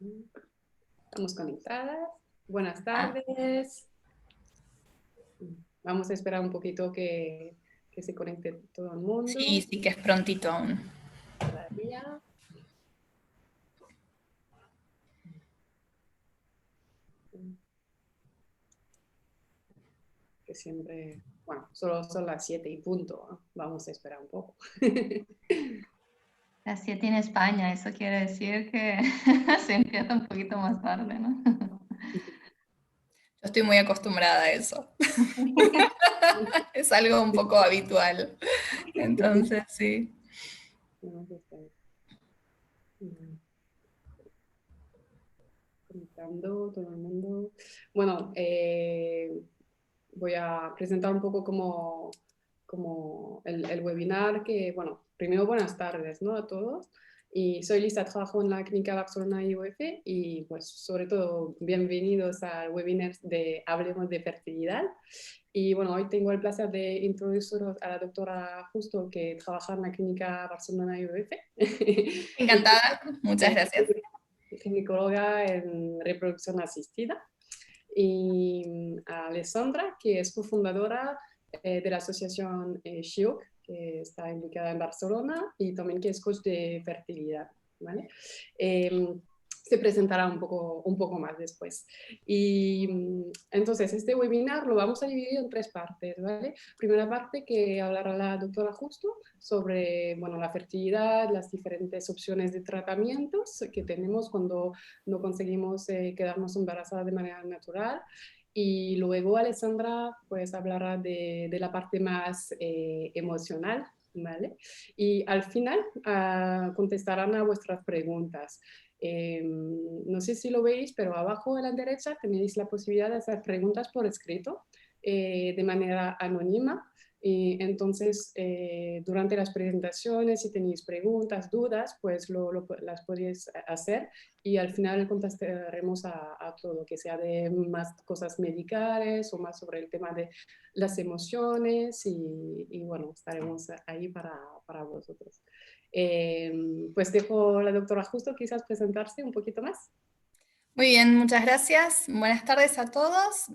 Estamos conectadas. Buenas tardes. Vamos a esperar un poquito que se conecte todo el mundo. Sí, sí que es prontito aún. Todavía. Que siempre, bueno, solo son las 7 y punto, ¿no? Vamos a esperar un poco. Las 7 en España, eso quiere decir que se empieza un poquito más tarde, ¿no? Yo estoy muy acostumbrada a eso. Es algo un poco habitual. Entonces, sí. Conectando todo el mundo. Bueno, voy a presentar un poco como el webinar que, bueno, primero buenas tardes, ¿no? A todos. Y soy Lisa, trabajo en la Clínica Barcelona IUF y pues sobre todo bienvenidos al webinar de Hablemos de Fertilidad. Y bueno, hoy tengo el placer de introducir a la doctora Justo que trabaja en la Clínica Barcelona IUF. Encantada, muchas gracias. Ginecóloga en reproducción asistida y a Alessandra, que es cofundadora de la asociación SHIOC, que está ubicada en Barcelona, y también que es coach de fertilidad, ¿vale? Se presentará un poco más después. Y entonces, este webinar lo vamos a dividir en 3 partes, ¿vale? Primera parte que hablará la doctora Justo sobre, bueno, la fertilidad, las diferentes opciones de tratamientos que tenemos cuando no conseguimos quedarnos embarazadas de manera natural. Y luego Alessandra pues hablará de la parte más emocional, ¿vale? Y al final contestarán a vuestras preguntas. No sé si lo veis, pero abajo a la derecha tenéis la posibilidad de hacer preguntas por escrito de manera anónima. Entonces, durante las presentaciones, si tenéis preguntas, dudas, pues las podéis hacer y al final contestaremos a todo, que sea de más cosas medicales o más sobre el tema de las emociones y bueno, estaremos ahí para vosotros. Pues dejo a la doctora Justo quizás presentarse un poquito más. Muy bien, muchas gracias. Buenas tardes a todos.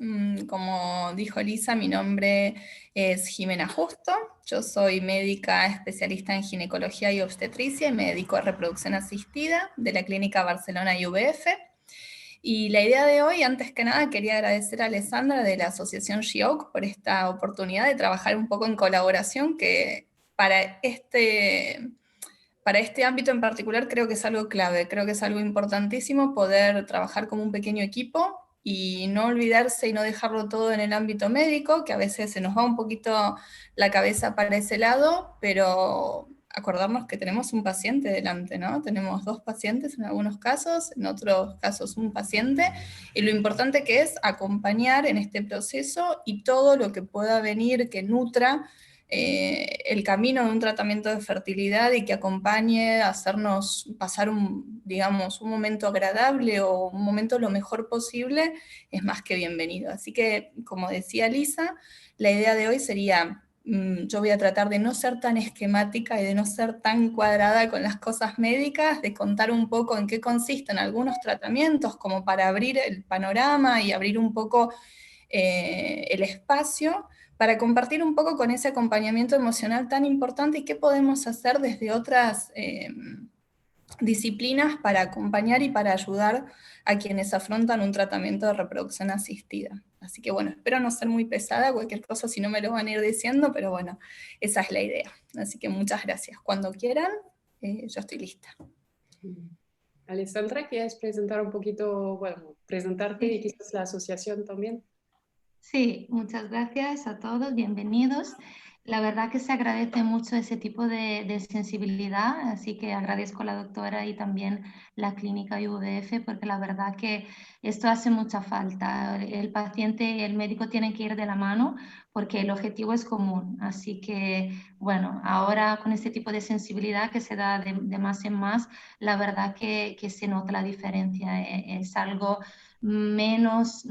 Como dijo Lisa, mi nombre es Jimena Justo. Yo soy médica especialista en ginecología y obstetricia y me dedico a reproducción asistida de la Clínica Barcelona IVF. Y la idea de hoy, antes que nada, quería agradecer a Alessandra de la Asociación SHIOC por esta oportunidad de trabajar un poco en colaboración, que para este ámbito en particular creo que es algo clave, creo que es algo importantísimo poder trabajar como un pequeño equipo y no olvidarse y no dejarlo todo en el ámbito médico, que a veces se nos va un poquito la cabeza para ese lado, pero acordarnos que tenemos un paciente delante, ¿no? Tenemos 2 pacientes en algunos casos, en otros casos un paciente, y lo importante que es acompañar en este proceso y todo lo que pueda venir que nutra el camino de un tratamiento de fertilidad y que acompañe a hacernos pasar digamos, un momento agradable o un momento lo mejor posible, es más que bienvenido. Así que, como decía Lisa, la idea de hoy sería, yo voy a tratar de no ser tan esquemática y de no ser tan cuadrada con las cosas médicas, de contar un poco en qué consisten algunos tratamientos, como para abrir el panorama y abrir un poco el espacio, para compartir un poco con ese acompañamiento emocional tan importante y qué podemos hacer desde otras disciplinas para acompañar y para ayudar a quienes afrontan un tratamiento de reproducción asistida. Así que bueno, espero no ser muy pesada, cualquier cosa si no me lo van a ir diciendo, pero bueno, esa es la idea. Así que muchas gracias. Cuando quieran, yo estoy lista. Alessandra, ¿quieres presentar un poquito, bueno, presentarte y quizás la asociación también? Sí, muchas gracias a todos, bienvenidos. La verdad que se agradece mucho ese tipo de sensibilidad, así que agradezco a la doctora y también la clínica IVF porque la verdad que esto hace mucha falta. El paciente y el médico tienen que ir de la mano porque el objetivo es común. Así que, bueno, ahora con este tipo de sensibilidad que se da de más en más, la verdad que se nota la diferencia. Es algo menos,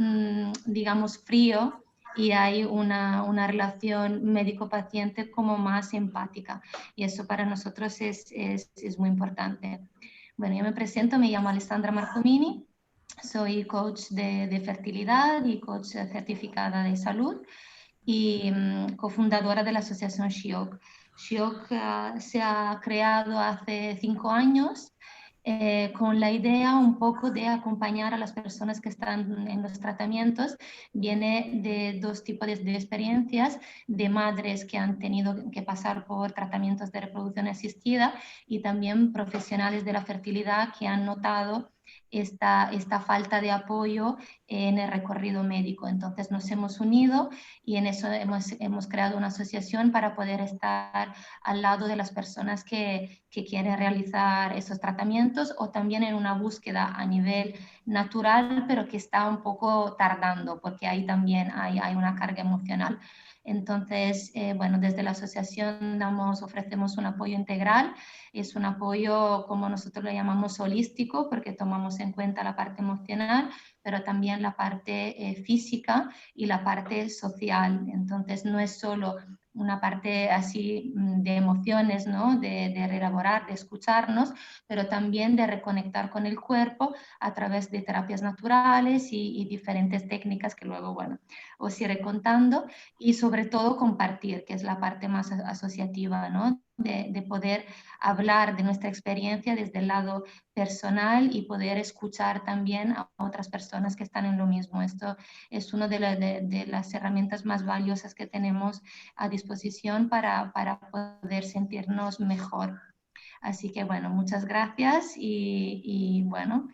digamos, frío y hay una relación médico-paciente como más empática y eso para nosotros es muy importante. Bueno, yo me presento, me llamo Alessandra Marcomini, soy coach de fertilidad y coach certificada de salud y cofundadora de la asociación SHIOC. SHIOC se ha creado hace 5 años con la idea un poco de acompañar a las personas que están en los tratamientos. Viene de 2 tipos de experiencias, de madres que han tenido que pasar por tratamientos de reproducción asistida y también profesionales de la fertilidad que han notado esta falta de apoyo en el recorrido médico. Entonces nos hemos unido y en eso hemos creado una asociación para poder estar al lado de las personas que quieren realizar esos tratamientos o también en una búsqueda a nivel natural, pero que está un poco tardando porque ahí también hay una carga emocional. Entonces, bueno, desde la asociación ofrecemos un apoyo integral, es un apoyo como nosotros lo llamamos holístico porque tomamos en cuenta la parte emocional, pero también la parte física y la parte social. Entonces, no es solo una parte así de emociones, ¿no? de reelaborar, de escucharnos, pero también de reconectar con el cuerpo a través de terapias naturales y diferentes técnicas que luego, bueno, os iré contando, y sobre todo compartir, que es la parte más asociativa, ¿no? De poder hablar de nuestra experiencia desde el lado personal y poder escuchar también a otras personas que están en lo mismo. Esto es una de las herramientas más valiosas que tenemos a disposición para poder sentirnos mejor. Así que bueno, muchas gracias y bueno,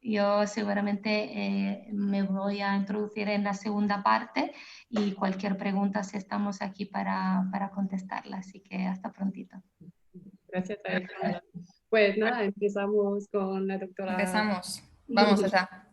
yo seguramente me voy a introducir en la segunda parte y cualquier pregunta si estamos aquí para contestarla. Así que hasta prontito. Gracias, Alejandra. Pues nada, empezamos con la doctora. Empezamos. Vamos allá.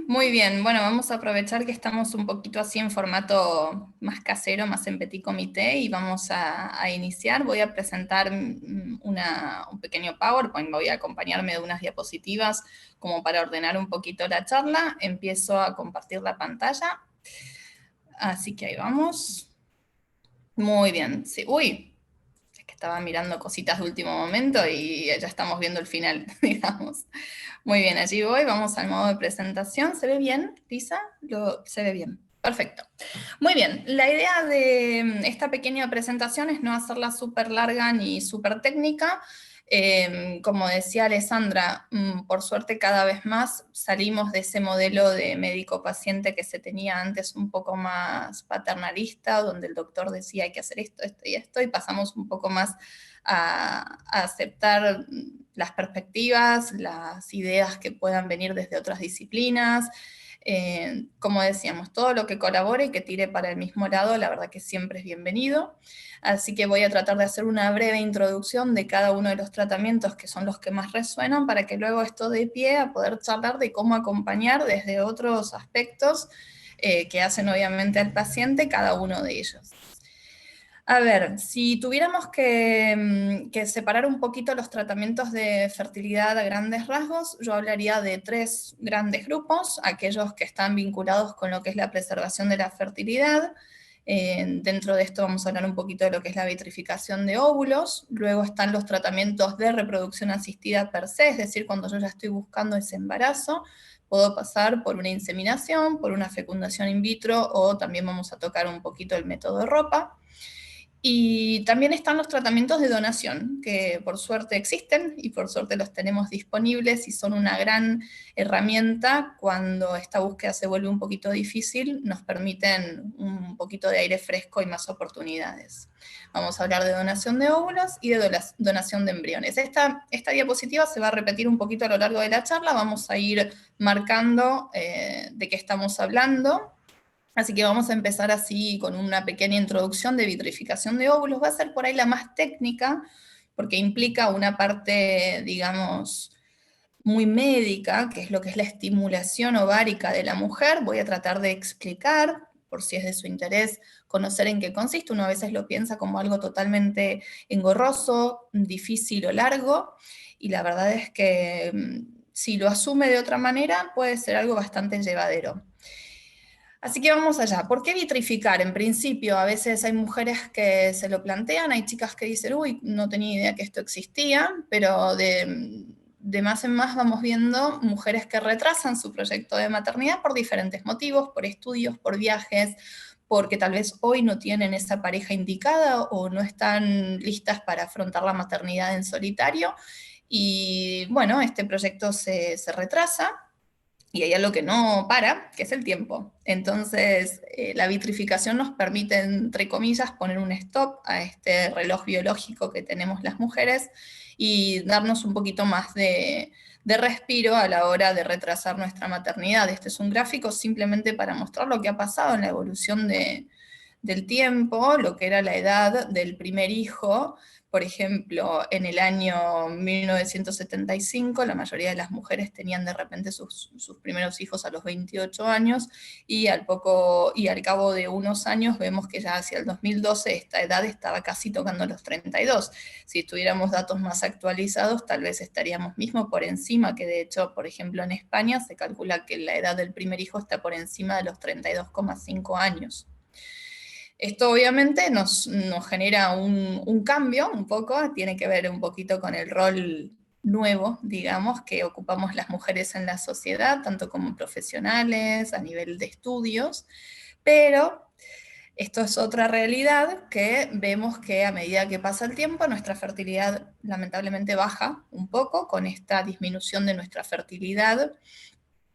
Muy bien, bueno, vamos a aprovechar que estamos un poquito así en formato más casero, más en petit comité, y vamos a iniciar. Voy a presentar un pequeño PowerPoint, voy a acompañarme de unas diapositivas como para ordenar un poquito la charla. Empiezo a compartir la pantalla. Así que ahí vamos. Muy bien, sí. Uy, es que estaba mirando cositas de último momento y ya estamos viendo el final, digamos. Muy bien, allí voy, vamos al modo de presentación. ¿Se ve bien, Lisa? Se ve bien. Perfecto. Muy bien, la idea de esta pequeña presentación es no hacerla súper larga ni súper técnica. Como decía Alessandra, por suerte cada vez más salimos de ese modelo de médico-paciente que se tenía antes un poco más paternalista, donde el doctor decía hay que hacer esto, esto y esto, y pasamos un poco más a aceptar las perspectivas, las ideas que puedan venir desde otras disciplinas. Como decíamos, todo lo que colabore y que tire para el mismo lado, la verdad que siempre es bienvenido. Así que voy a tratar de hacer una breve introducción de cada uno de los tratamientos que son los que más resuenan, para que luego esto dé pie a poder charlar de cómo acompañar desde otros aspectos que hacen obviamente al paciente cada uno de ellos. A ver, si tuviéramos que separar un poquito los tratamientos de fertilidad a grandes rasgos, yo hablaría de 3 grandes grupos: aquellos que están vinculados con lo que es la preservación de la fertilidad. Dentro de esto vamos a hablar un poquito de lo que es la vitrificación de óvulos. Luego están los tratamientos de reproducción asistida per se, es decir, cuando yo ya estoy buscando ese embarazo, puedo pasar por una inseminación, por una fecundación in vitro, o también vamos a tocar un poquito el método ROPA. Y también están los tratamientos de donación, que por suerte existen y por suerte los tenemos disponibles y son una gran herramienta cuando esta búsqueda se vuelve un poquito difícil, nos permiten un poquito de aire fresco y más oportunidades. Vamos a hablar de donación de óvulos y de donación de embriones. Esta diapositiva se va a repetir un poquito a lo largo de la charla, vamos a ir marcando de qué estamos hablando. Así que vamos a empezar así con una pequeña introducción de vitrificación de óvulos. Va a ser por ahí la más técnica, porque implica una parte, digamos, muy médica, que es lo que es la estimulación ovárica de la mujer. Voy a tratar de explicar, por si es de su interés, conocer en qué consiste. Uno a veces lo piensa como algo totalmente engorroso, difícil o largo, y la verdad es que si lo asume de otra manera, puede ser algo bastante llevadero. Así que vamos allá. ¿Por qué vitrificar? En principio, a veces hay mujeres que se lo plantean, hay chicas que dicen, uy, no tenía idea que esto existía, pero de más en más vamos viendo mujeres que retrasan su proyecto de maternidad por diferentes motivos, por estudios, por viajes, porque tal vez hoy no tienen esa pareja indicada o no están listas para afrontar la maternidad en solitario. Y bueno, este proyecto se retrasa. Y hay algo que no para, que es el tiempo. Entonces, la vitrificación nos permite, entre comillas, poner un stop a este reloj biológico que tenemos las mujeres y darnos un poquito más de respiro a la hora de retrasar nuestra maternidad. Este es un gráfico simplemente para mostrar lo que ha pasado en la evolución del tiempo, lo que era la edad del primer hijo. Por ejemplo, en el año 1975, la mayoría de las mujeres tenían de repente sus primeros hijos a los 28 años, y al cabo de unos años vemos que ya hacia el 2012 esta edad estaba casi tocando los 32. Si tuviéramos datos más actualizados, tal vez estaríamos mismo por encima, que de hecho, por ejemplo, en España se calcula que la edad del primer hijo está por encima de los 32,5 años. Esto obviamente nos genera un cambio un poco, tiene que ver un poquito con el rol nuevo, digamos, que ocupamos las mujeres en la sociedad, tanto como profesionales, a nivel de estudios, pero esto es otra realidad que vemos que a medida que pasa el tiempo, nuestra fertilidad lamentablemente baja un poco. Con esta disminución de nuestra fertilidad,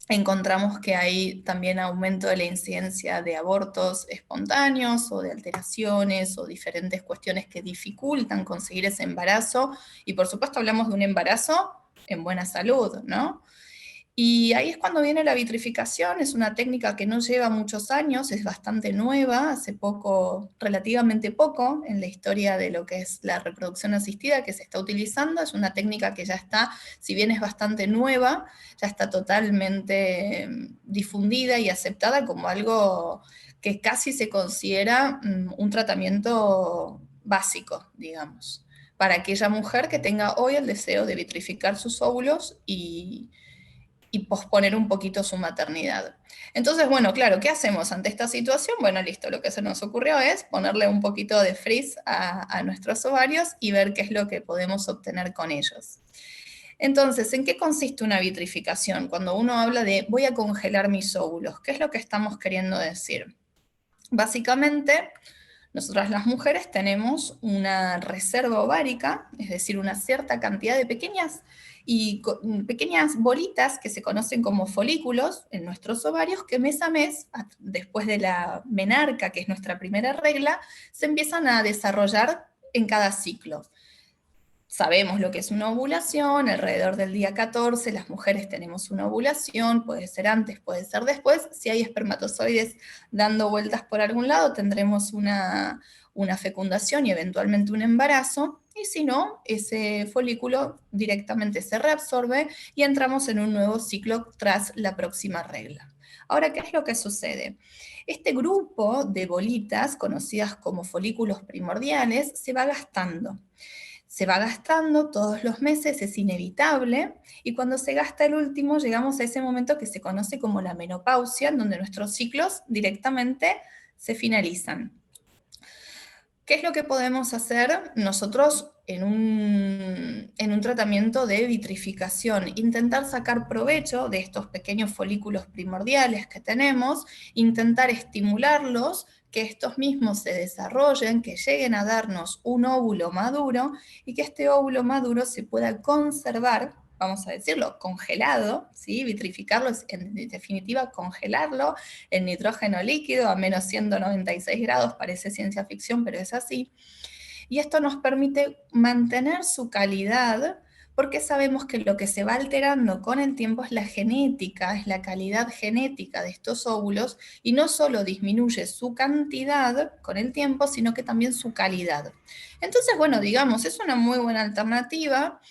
encontramos que hay también aumento de la incidencia de abortos espontáneos o de alteraciones o diferentes cuestiones que dificultan conseguir ese embarazo. Y por supuesto hablamos de un embarazo en buena salud, ¿no? Y ahí es cuando viene la vitrificación. Es una técnica que no lleva muchos años, es bastante nueva, hace poco, relativamente poco, en la historia de lo que es la reproducción asistida que se está utilizando. Es una técnica que ya está, si bien es bastante nueva, ya está totalmente difundida y aceptada como algo que casi se considera un tratamiento básico, digamos, para aquella mujer que tenga hoy el deseo de vitrificar sus óvulos y posponer un poquito su maternidad. Entonces, bueno, claro, ¿qué hacemos ante esta situación? Bueno, listo, lo que se nos ocurrió es ponerle un poquito de freeze a nuestros ovarios y ver qué es lo que podemos obtener con ellos. Entonces, ¿en qué consiste una vitrificación? Cuando uno habla de voy a congelar mis óvulos, ¿qué es lo que estamos queriendo decir? Básicamente, nosotras las mujeres tenemos una reserva ovárica, es decir, una cierta cantidad de pequeñas bolitas que se conocen como folículos en nuestros ovarios, que mes a mes, después de la menarca, que es nuestra primera regla, se empiezan a desarrollar en cada ciclo. Sabemos lo que es una ovulación, alrededor del día 14 las mujeres tenemos una ovulación, puede ser antes, puede ser después. Si hay espermatozoides dando vueltas por algún lado, tendremos una fecundación y eventualmente un embarazo, y si no, ese folículo directamente se reabsorbe y entramos en un nuevo ciclo tras la próxima regla. Ahora, ¿qué es lo que sucede? Este grupo de bolitas, conocidas como folículos primordiales, se va gastando. Se va gastando todos los meses, es inevitable, y cuando se gasta el último llegamos a ese momento que se conoce como la menopausia, en donde nuestros ciclos directamente se finalizan. ¿Qué es lo que podemos hacer nosotros en un tratamiento de vitrificación? Intentar sacar provecho de estos pequeños folículos primordiales que tenemos, intentar estimularlos, que estos mismos se desarrollen, que lleguen a darnos un óvulo maduro, y que este óvulo maduro se pueda conservar, vamos a decirlo, congelado, ¿sí? Vitrificarlo es, en definitiva, congelarlo en nitrógeno líquido a menos 196 grados, parece ciencia ficción, pero es así. Y esto nos permite mantener su calidad, porque sabemos que lo que se va alterando con el tiempo es la genética, es la calidad genética de estos óvulos, y no solo disminuye su cantidad con el tiempo, sino que también su calidad. Entonces, bueno, digamos, es una muy buena alternativa.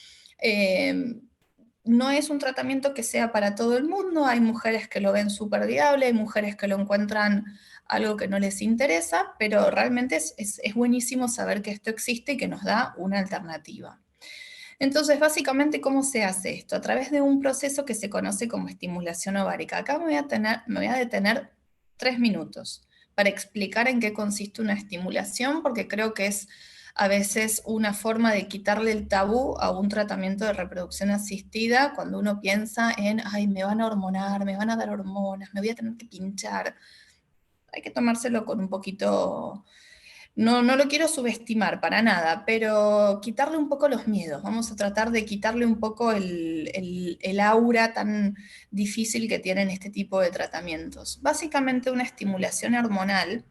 No es un tratamiento que sea para todo el mundo, hay mujeres que lo ven súper viable, hay mujeres que lo encuentran algo que no les interesa, pero realmente es buenísimo saber que esto existe y que nos da una alternativa. Entonces, básicamente, ¿cómo se hace esto? A través de un proceso que se conoce como estimulación ovárica. Acá me voy a detener 3 minutos para explicar en qué consiste una estimulación, porque creo que es a veces una forma de quitarle el tabú a un tratamiento de reproducción asistida cuando uno piensa en, ay, me van a hormonar, me van a dar hormonas, me voy a tener que pinchar. Hay que tomárselo con un poquito... No, no lo quiero subestimar para nada, pero quitarle un poco los miedos. Vamos a tratar de quitarle un poco el aura tan difícil que tienen este tipo de tratamientos. Básicamente una estimulación hormonal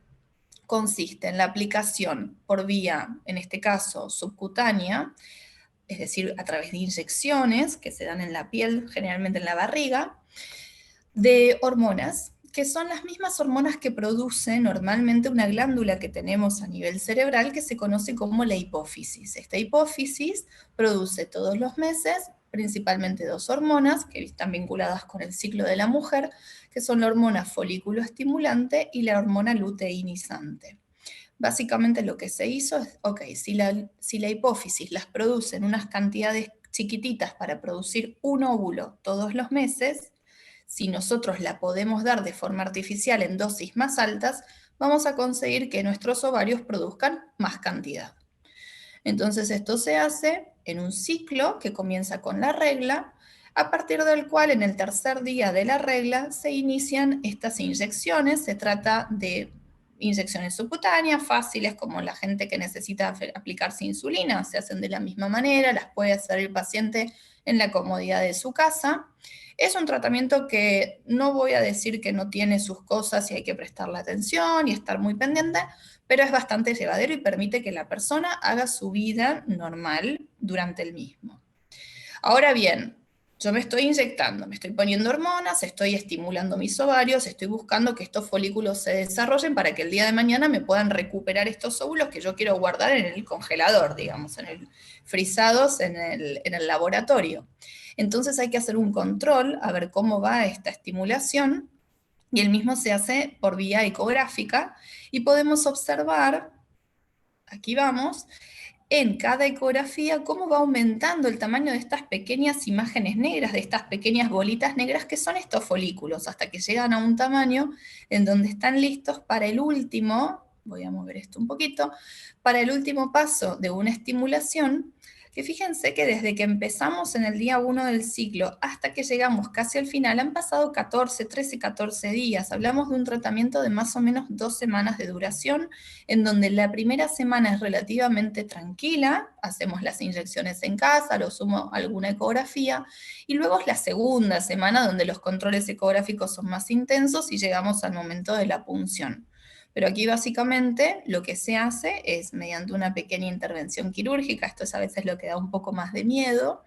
consiste en la aplicación por vía, en este caso, subcutánea, es decir, a través de inyecciones que se dan en la piel, generalmente en la barriga, de hormonas, que son las mismas hormonas que produce normalmente una glándula que tenemos a nivel cerebral que se conoce como la hipófisis. Esta hipófisis produce todos los meses principalmente 2 hormonas que están vinculadas con el ciclo de la mujer, que son la hormona folículo estimulante y la hormona luteinizante. Básicamente lo que se hizo es, ok, si la hipófisis las produce en unas cantidades chiquititas para producir un óvulo todos los meses, si nosotros la podemos dar de forma artificial en dosis más altas, vamos a conseguir que nuestros ovarios produzcan más cantidad. Entonces esto se hace en un ciclo que comienza con la regla, a partir del cual en el tercer día de la regla se inician estas inyecciones. Se trata de inyecciones subcutáneas fáciles, como la gente que necesita aplicarse insulina, se hacen de la misma manera, las puede hacer el paciente en la comodidad de su casa. Es un tratamiento que no voy a decir que no tiene sus cosas y hay que prestarle atención y estar muy pendiente, pero es bastante llevadero y permite que la persona haga su vida normal durante el mismo. Ahora bien, yo me estoy inyectando, me estoy poniendo hormonas, estoy estimulando mis ovarios, estoy buscando que estos folículos se desarrollen para que el día de mañana me puedan recuperar estos óvulos que yo quiero guardar en el congelador, digamos, frisados en el laboratorio. Entonces hay que hacer un control a ver cómo va esta estimulación, y el mismo se hace por vía ecográfica, y podemos observar, aquí vamos, en cada ecografía cómo va aumentando el tamaño de estas pequeñas imágenes negras, de estas pequeñas bolitas negras que son estos folículos, hasta que llegan a un tamaño en donde están listos para el último, voy a mover esto un poquito, para el último paso de una estimulación, que fíjense que desde que empezamos en el día 1 del ciclo hasta que llegamos casi al final han pasado 13, 14 días. Hablamos de un tratamiento de más o menos 2 semanas de duración, en donde la primera semana es relativamente tranquila, hacemos las inyecciones en casa, lo sumo alguna ecografía, y luego es la segunda semana donde los controles ecográficos son más intensos y llegamos al momento de la punción. Pero aquí básicamente lo que se hace es mediante una pequeña intervención quirúrgica, esto es a veces lo que da un poco más de miedo.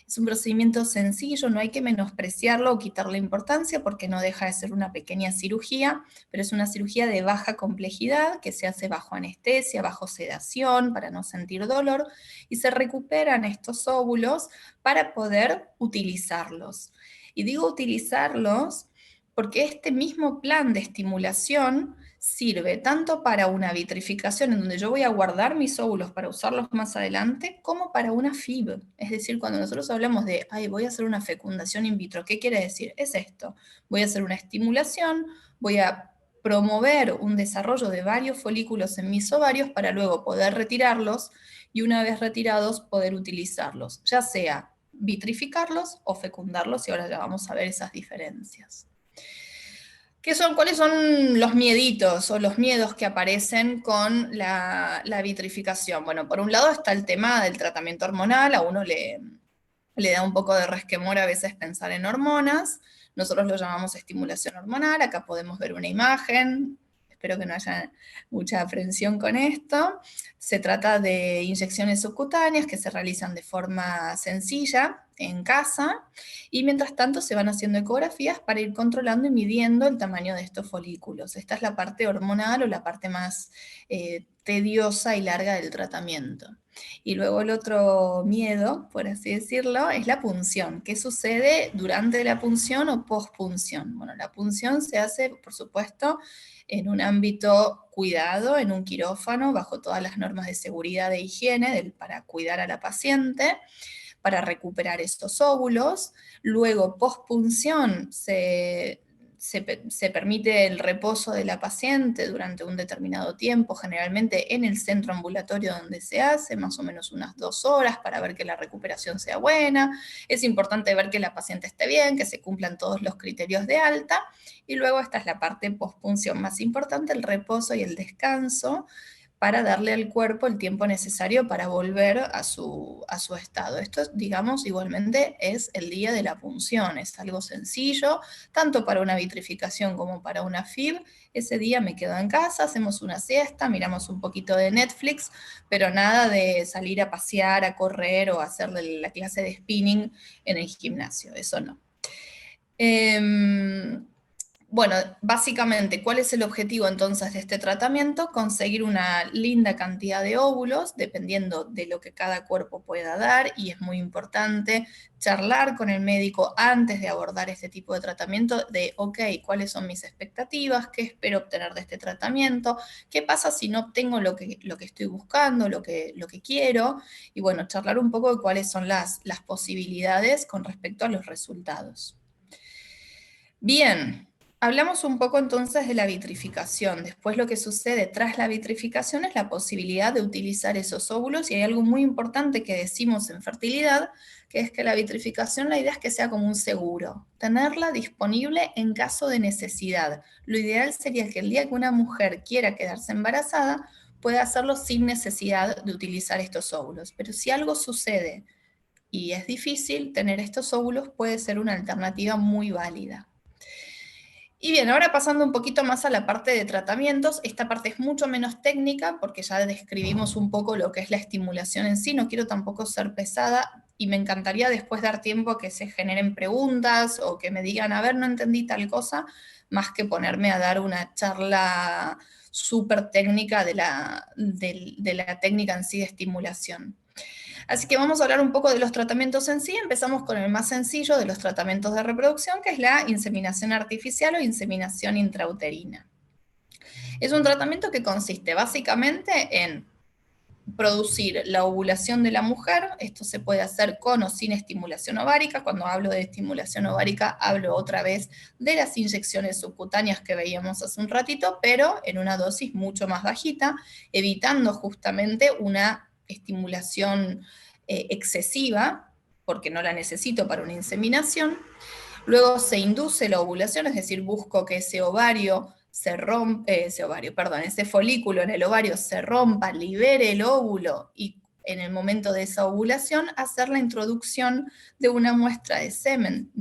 Es un procedimiento sencillo, no hay que menospreciarlo o quitarle importancia porque no deja de ser una pequeña cirugía, pero es una cirugía de baja complejidad que se hace bajo anestesia, bajo sedación, para no sentir dolor, y se recuperan estos óvulos para poder utilizarlos. Y digo utilizarlos porque este mismo plan de estimulación sirve tanto para una vitrificación en donde yo voy a guardar mis óvulos para usarlos más adelante, como para una FIV. Es decir, cuando nosotros hablamos de, ay, voy a hacer una fecundación in vitro, ¿qué quiere decir? Es esto, voy a hacer una estimulación, voy a promover un desarrollo de varios folículos en mis ovarios para luego poder retirarlos y una vez retirados poder utilizarlos, ya sea vitrificarlos o fecundarlos, y ahora ya vamos a ver esas diferencias. ¿Cuáles son los mieditos o los miedos que aparecen con la vitrificación? Bueno, por un lado está el tema del tratamiento hormonal, a uno le da un poco de resquemor a veces pensar en hormonas, nosotros lo llamamos estimulación hormonal, acá podemos ver una imagen, espero que no haya mucha aprensión con esto. Se trata de inyecciones subcutáneas que se realizan de forma sencilla en casa, y mientras tanto se van haciendo ecografías para ir controlando y midiendo el tamaño de estos folículos. Esta es la parte hormonal o la parte más tediosa y larga del tratamiento. Y luego el otro miedo, por así decirlo, es la punción. ¿Qué sucede durante la punción o pospunción? Bueno, la punción se hace, por supuesto, en un ámbito cuidado, en un quirófano, bajo todas las normas de seguridad e higiene para cuidar a la paciente, para recuperar estos óvulos. Luego, pospunción, se se permite el reposo de la paciente durante un determinado tiempo, generalmente en el centro ambulatorio donde se hace, más o menos unas 2 horas para ver que la recuperación sea buena. Es importante ver que la paciente esté bien, que se cumplan todos los criterios de alta, y luego esta es la parte pospunción más importante, el reposo y el descanso, para darle al cuerpo el tiempo necesario para volver a su estado. Esto, digamos, igualmente es el día de la punción, es algo sencillo, tanto para una vitrificación como para una FIV. Ese día me quedo en casa, hacemos una siesta, miramos un poquito de Netflix, pero nada de salir a pasear, a correr o a hacer la clase de spinning en el gimnasio, eso no. Bueno, básicamente, ¿cuál es el objetivo entonces de este tratamiento? Conseguir una linda cantidad de óvulos, dependiendo de lo que cada cuerpo pueda dar, y es muy importante charlar con el médico antes de abordar este tipo de tratamiento, de, ok, ¿cuáles son mis expectativas? ¿Qué espero obtener de este tratamiento? ¿Qué pasa si no obtengo lo que estoy buscando, lo que quiero? Y bueno, charlar un poco de cuáles son las posibilidades con respecto a los resultados. Bien. Hablamos un poco entonces de la vitrificación. Después lo que sucede tras la vitrificación es la posibilidad de utilizar esos óvulos, y hay algo muy importante que decimos en fertilidad, que es que la vitrificación, la idea es que sea como un seguro, tenerla disponible en caso de necesidad. Lo ideal sería que el día que una mujer quiera quedarse embarazada, pueda hacerlo sin necesidad de utilizar estos óvulos. Pero si algo sucede y es difícil, tener estos óvulos puede ser una alternativa muy válida. Y bien, ahora pasando un poquito más a la parte de tratamientos, esta parte es mucho menos técnica porque ya describimos un poco lo que es la estimulación en sí, no quiero tampoco ser pesada y me encantaría después dar tiempo a que se generen preguntas o que me digan, a ver, no entendí tal cosa, más que ponerme a dar una charla súper técnica de la técnica en sí de estimulación. Así que vamos a hablar un poco de los tratamientos en sí. Empezamos con el más sencillo de los tratamientos de reproducción, que es la inseminación artificial o inseminación intrauterina. Es un tratamiento que consiste básicamente en producir la ovulación de la mujer. Esto se puede hacer con o sin estimulación ovárica. Cuando hablo de estimulación ovárica, hablo otra vez de las inyecciones subcutáneas que veíamos hace un ratito, pero en una dosis mucho más bajita, evitando justamente una estimulación excesiva, porque no la necesito para una inseminación. Luego se induce la ovulación, es decir, busco que ese ese folículo en el ovario se rompa, libere el óvulo, y en el momento de esa ovulación hacer la introducción de una muestra de semen,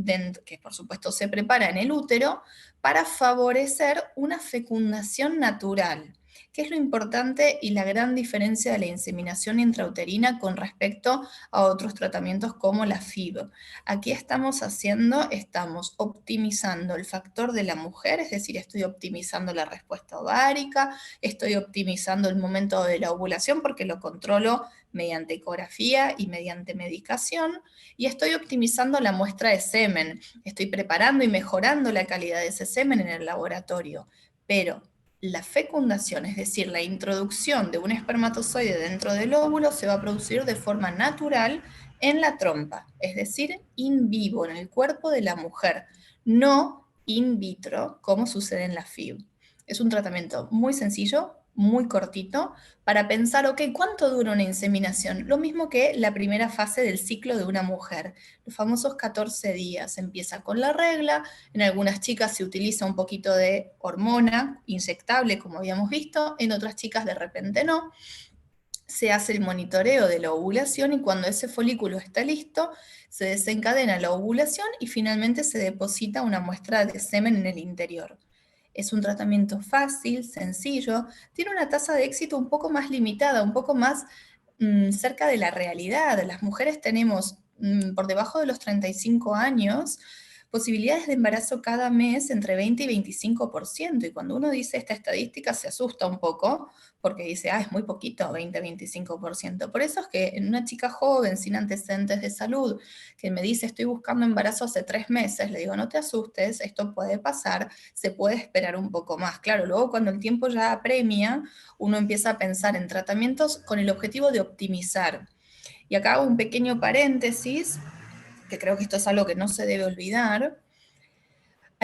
que por supuesto se prepara en el útero, para favorecer una fecundación natural. ¿Qué es lo importante y la gran diferencia de la inseminación intrauterina con respecto a otros tratamientos como la FIV? Aquí estamos optimizando el factor de la mujer, es decir, estoy optimizando la respuesta ovárica, estoy optimizando el momento de la ovulación porque lo controlo mediante ecografía y mediante medicación, y estoy optimizando la muestra de semen, estoy preparando y mejorando la calidad de ese semen en el laboratorio, pero la fecundación, es decir, la introducción de un espermatozoide dentro del óvulo, se va a producir de forma natural en la trompa, es decir, in vivo, en el cuerpo de la mujer, no in vitro, como sucede en la FIV. Es un tratamiento muy sencillo, muy cortito, para pensar, ok, ¿cuánto dura una inseminación? Lo mismo que la primera fase del ciclo de una mujer, los famosos 14 días. Empieza con la regla, en algunas chicas se utiliza un poquito de hormona inyectable, como habíamos visto, en otras chicas de repente no. Se hace el monitoreo de la ovulación y cuando ese folículo está listo, se desencadena la ovulación y finalmente se deposita una muestra de semen en el interior. Es un tratamiento fácil, sencillo, tiene una tasa de éxito un poco más limitada, un poco más cerca de la realidad. Las mujeres tenemos por debajo de los 35 años posibilidades de embarazo cada mes entre 20 y 25%, y cuando uno dice esta estadística se asusta un poco, porque dice, es muy poquito, 20-25%. Por eso es que en una chica joven, sin antecedentes de salud, que me dice, estoy buscando embarazo hace 3 meses, le digo, no te asustes, esto puede pasar, se puede esperar un poco más. Claro, luego cuando el tiempo ya apremia, uno empieza a pensar en tratamientos con el objetivo de optimizar. Y acá hago un pequeño paréntesis, que creo que esto es algo que no se debe olvidar.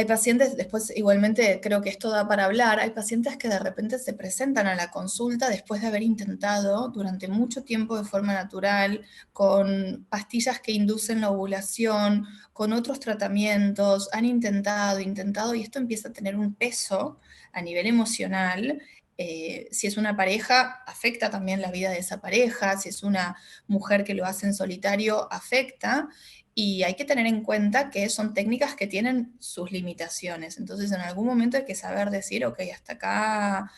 Hay pacientes, después igualmente creo que esto da para hablar, hay pacientes que de repente se presentan a la consulta después de haber intentado durante mucho tiempo de forma natural, con pastillas que inducen la ovulación, con otros tratamientos, han intentado, y esto empieza a tener un peso a nivel emocional. Si es una pareja, afecta también la vida de esa pareja, si es una mujer que lo hace en solitario, afecta. Y hay que tener en cuenta que son técnicas que tienen sus limitaciones. Entonces, en algún momento hay que saber decir, ok, hasta acá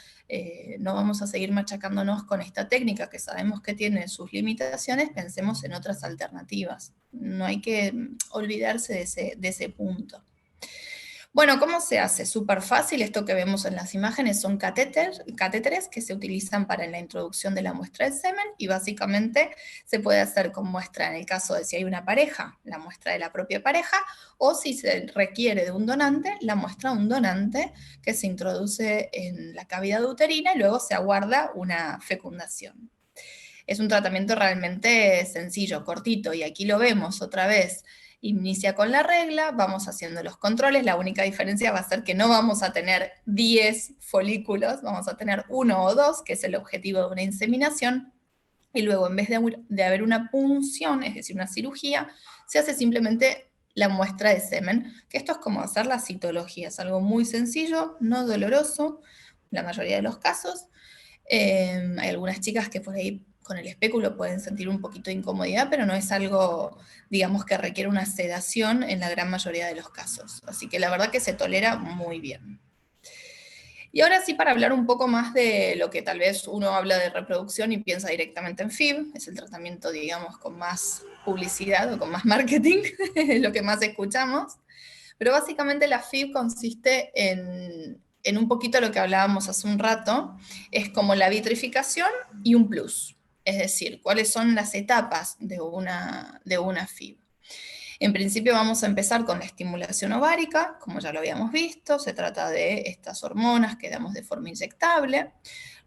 no vamos a seguir machacándonos con esta técnica que sabemos que tiene sus limitaciones, pensemos en otras alternativas. No hay que olvidarse de ese punto. Bueno, ¿cómo se hace? Súper fácil, esto que vemos en las imágenes son catéteres que se utilizan para la introducción de la muestra de semen y básicamente se puede hacer con muestra en el caso de si hay una pareja, la muestra de la propia pareja, o si se requiere de un donante, la muestra de un donante que se introduce en la cavidad uterina y luego se aguarda una fecundación. Es un tratamiento realmente sencillo, cortito, y aquí lo vemos otra vez. Inicia con la regla, vamos haciendo los controles, la única diferencia va a ser que no vamos a tener 10 folículos, vamos a tener 1 o 2, que es el objetivo de una inseminación, y luego en vez de haber una punción, es decir, una cirugía, se hace simplemente la muestra de semen, que esto es como hacer la citología, es algo muy sencillo, no doloroso, la mayoría de los casos. Hay algunas chicas que por ahí con el espéculo pueden sentir un poquito de incomodidad, pero no es algo, digamos, que requiere una sedación en la gran mayoría de los casos. Así que la verdad que se tolera muy bien. Y ahora sí, para hablar un poco más de lo que tal vez uno habla de reproducción y piensa directamente en FIV, es el tratamiento, digamos, con más publicidad o con más marketing, es lo que más escuchamos. Pero básicamente la FIV consiste en un poquito lo que hablábamos hace un rato, es como la vitrificación y un plus. Es decir, cuáles son las etapas de una FIV. En principio vamos a empezar con la estimulación ovárica, como ya lo habíamos visto, se trata de estas hormonas que damos de forma inyectable.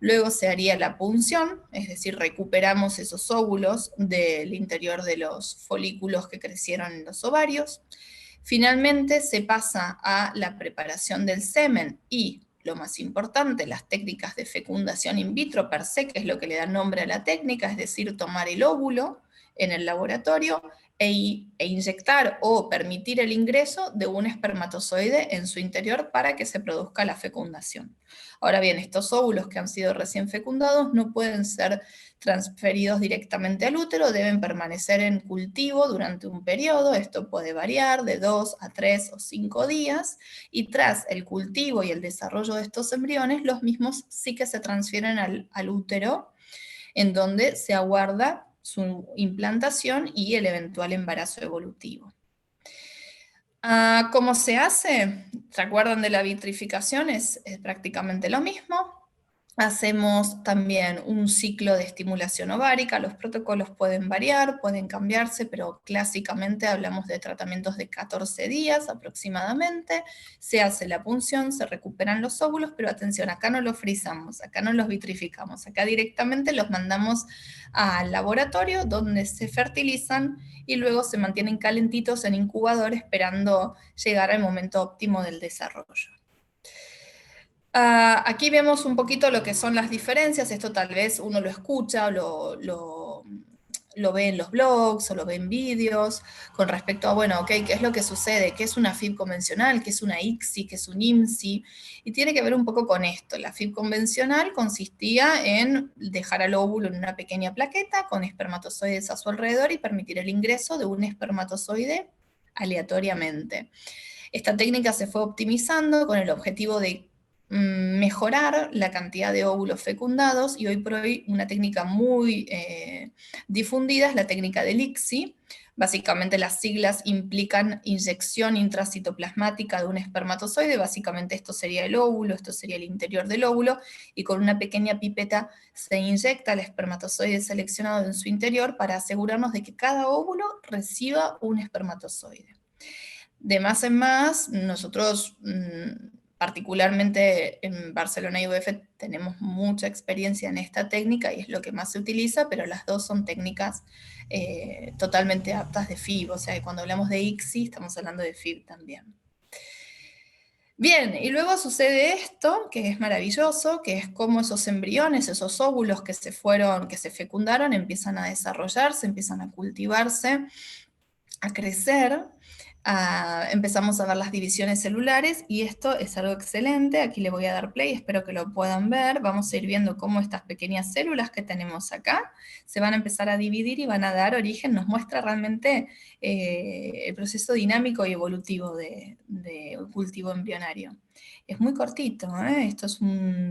Luego se haría la punción, es decir, recuperamos esos óvulos del interior de los folículos que crecieron en los ovarios. Finalmente se pasa a la preparación del semen y, lo más importante, las técnicas de fecundación in vitro per se, que es lo que le da nombre a la técnica, es decir, tomar el óvulo en el laboratorio e inyectar o permitir el ingreso de un espermatozoide en su interior para que se produzca la fecundación. Ahora bien, estos óvulos que han sido recién fecundados no pueden ser transferidos directamente al útero, deben permanecer en cultivo durante un periodo, esto puede variar de 2 a 3 o 5 días, y tras el cultivo y el desarrollo de estos embriones, los mismos sí que se transfieren al útero, en donde se aguarda su implantación y el eventual embarazo evolutivo. ¿Cómo se hace? ¿Se acuerdan de la vitrificación? Es prácticamente lo mismo. Hacemos también un ciclo de estimulación ovárica, los protocolos pueden variar, pueden cambiarse, pero clásicamente hablamos de tratamientos de 14 días aproximadamente, se hace la punción, se recuperan los óvulos, pero atención, acá no los frizamos, acá no los vitrificamos, acá directamente los mandamos al laboratorio donde se fertilizan y luego se mantienen calentitos en incubador esperando llegar al momento óptimo del desarrollo. Aquí vemos un poquito lo que son las diferencias, esto tal vez uno lo escucha, lo ve en los blogs o lo ve en vídeos, con respecto a, bueno, ok, ¿qué es lo que sucede? ¿Qué es una FIV convencional? ¿Qué es una ICSI? ¿Qué es un IMSI? Y tiene que ver un poco con esto. La FIV convencional consistía en dejar al óvulo en una pequeña plaqueta con espermatozoides a su alrededor y permitir el ingreso de un espermatozoide aleatoriamente. Esta técnica se fue optimizando con el objetivo de mejorar la cantidad de óvulos fecundados y hoy por hoy una técnica muy difundida es la técnica del ICSI. Básicamente las siglas implican inyección intracitoplasmática de un espermatozoide, básicamente esto sería el óvulo, esto sería el interior del óvulo, y con una pequeña pipeta se inyecta el espermatozoide seleccionado en su interior para asegurarnos de que cada óvulo reciba un espermatozoide. De más en más, nosotros particularmente en Barcelona y UF tenemos mucha experiencia en esta técnica y es lo que más se utiliza, pero las dos son técnicas totalmente aptas de FIV, o sea que cuando hablamos de ICSI estamos hablando de FIV también. Bien, y luego sucede esto, que es maravilloso, que es como esos embriones, esos óvulos que se fecundaron, empiezan a desarrollarse, empiezan a cultivarse, a crecer, empezamos a ver las divisiones celulares, y esto es algo excelente. Aquí le voy a dar play, espero que lo puedan ver. Vamos a ir viendo cómo estas pequeñas células que tenemos acá se van a empezar a dividir y van a dar origen, nos muestra realmente el proceso dinámico y evolutivo de cultivo embrionario. Es muy cortito, ¿eh? Esto es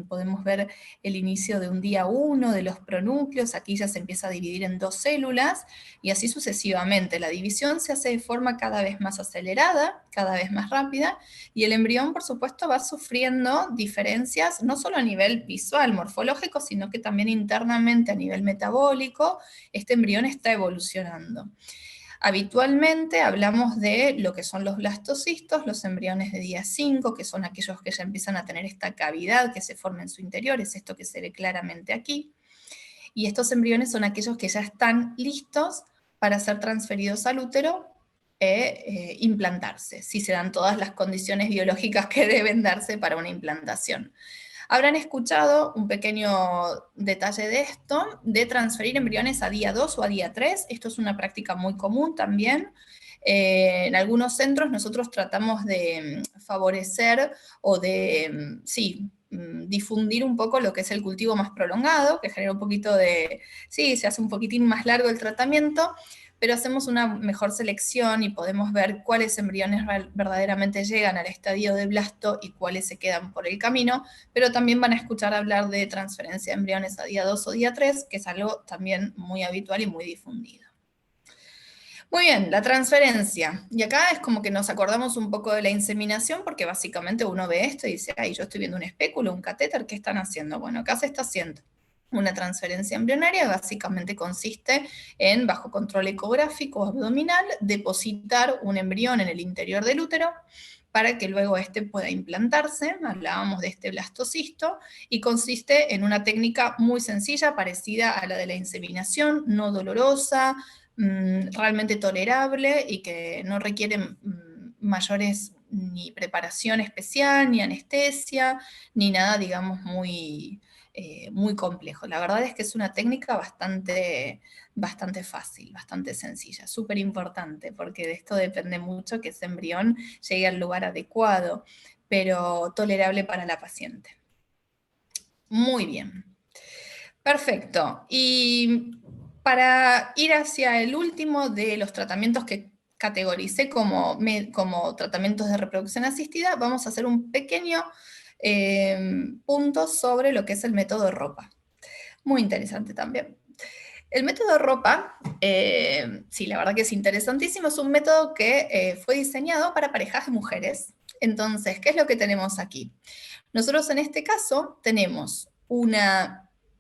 podemos ver el inicio de un día 1 de los pronúcleos, aquí ya se empieza a dividir en 2 células, y así sucesivamente. La división se hace de forma cada vez más acelerada, cada vez más rápida, y el embrión, por supuesto, va sufriendo diferencias, no solo a nivel visual, morfológico, sino que también internamente a nivel metabólico. Este embrión está evolucionando. Habitualmente hablamos de lo que son los blastocistos, los embriones de día 5, que son aquellos que ya empiezan a tener esta cavidad que se forma en su interior, es esto que se ve claramente aquí. Y estos embriones son aquellos que ya están listos para ser transferidos al útero e implantarse, si se dan todas las condiciones biológicas que deben darse para una implantación. Habrán escuchado un pequeño detalle de esto, de transferir embriones a día 2 o a día 3. Esto es una práctica muy común también. En algunos centros nosotros tratamos de favorecer o de, difundir un poco lo que es el cultivo más prolongado, que genera un poquito de, se hace un poquitín más largo el tratamiento, pero hacemos una mejor selección y podemos ver cuáles embriones verdaderamente llegan al estadio de blasto y cuáles se quedan por el camino, pero también van a escuchar hablar de transferencia de embriones a día 2 o día 3, que es algo también muy habitual y muy difundido. Muy bien, la transferencia. Y acá es como que nos acordamos un poco de la inseminación, porque básicamente uno ve esto y dice, ay, yo estoy viendo un espéculo, un catéter, ¿qué están haciendo? Bueno, acá se está haciendo una transferencia embrionaria. Básicamente consiste en, bajo control ecográfico abdominal, depositar un embrión en el interior del útero para que luego este pueda implantarse. Hablábamos de este blastocisto, y consiste en una técnica muy sencilla, parecida a la de la inseminación, no dolorosa, realmente tolerable, y que no requiere mayores ni preparación especial, ni anestesia, ni nada, digamos, muy complejo. La verdad es que es una técnica bastante fácil, bastante sencilla, súper importante, porque de esto depende mucho que ese embrión llegue al lugar adecuado, pero tolerable para la paciente. Muy bien. Perfecto. Y para ir hacia el último de los tratamientos que categoricé como tratamientos de reproducción asistida, vamos a hacer un pequeño punto sobre lo que es el método ROPA. Muy interesante también. El método ROPA, sí, la verdad que es interesantísimo, es un método que fue diseñado para parejas de mujeres. Entonces, ¿qué es lo que tenemos aquí? Nosotros en este caso tenemos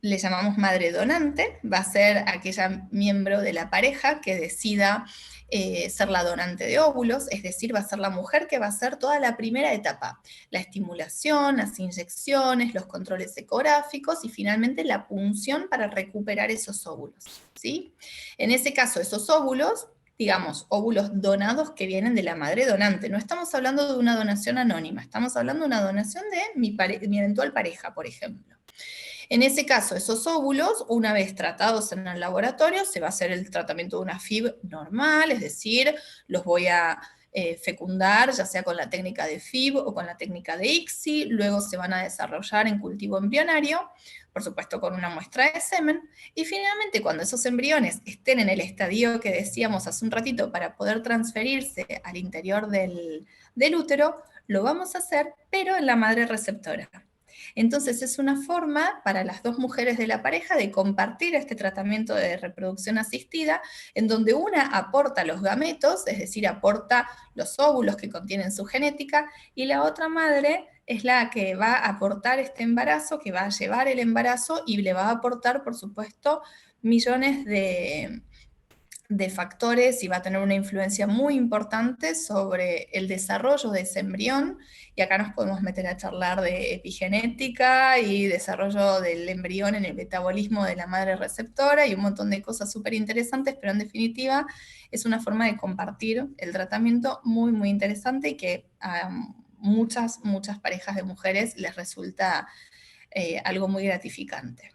le llamamos madre donante, va a ser aquella miembro de la pareja que decida ser la donante de óvulos, es decir, va a ser la mujer que va a hacer toda la primera etapa, la estimulación, las inyecciones, los controles ecográficos y finalmente la punción para recuperar esos óvulos, ¿sí? En ese caso, esos óvulos, digamos, óvulos donados que vienen de la madre donante. No estamos hablando de una donación anónima, estamos hablando de una donación de mi eventual pareja, por ejemplo. En ese caso, esos óvulos, una vez tratados en el laboratorio, se va a hacer el tratamiento de una FIV normal, es decir, los voy a fecundar, ya sea con la técnica de FIV o con la técnica de ICSI, luego se van a desarrollar en cultivo embrionario, por supuesto con una muestra de semen, y finalmente cuando esos embriones estén en el estadio que decíamos hace un ratito para poder transferirse al interior del útero, lo vamos a hacer, pero en la madre receptora. Entonces es una forma para las dos mujeres de la pareja de compartir este tratamiento de reproducción asistida, en donde una aporta los gametos, es decir, aporta los óvulos que contienen su genética, y la otra madre es la que va a aportar este embarazo, que va a llevar el embarazo y le va a aportar, por supuesto, millones de factores, y va a tener una influencia muy importante sobre el desarrollo de ese embrión. Y acá nos podemos meter a charlar de epigenética y desarrollo del embrión en el metabolismo de la madre receptora y un montón de cosas súper interesantes, pero en definitiva es una forma de compartir el tratamiento muy, muy interesante y que muchas parejas de mujeres les resulta algo muy gratificante.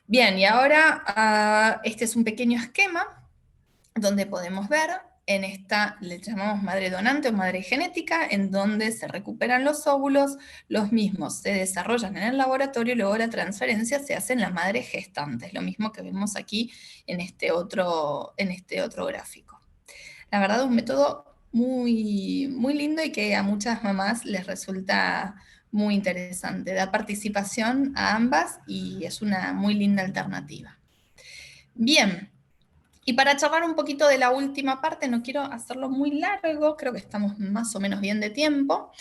Bien, y ahora este es un pequeño esquema donde podemos ver, en esta le llamamos madre donante o madre genética, en donde se recuperan los óvulos, los mismos se desarrollan en el laboratorio y luego la transferencia se hace en la madre gestante, es lo mismo que vemos aquí en este otro gráfico. La verdad, un método muy, muy lindo y que a muchas mamás les resulta muy interesante. Da participación a ambas y es una muy linda alternativa. Bien, y para charlar un poquito de la última parte, no quiero hacerlo muy largo, creo que estamos más o menos bien de tiempo.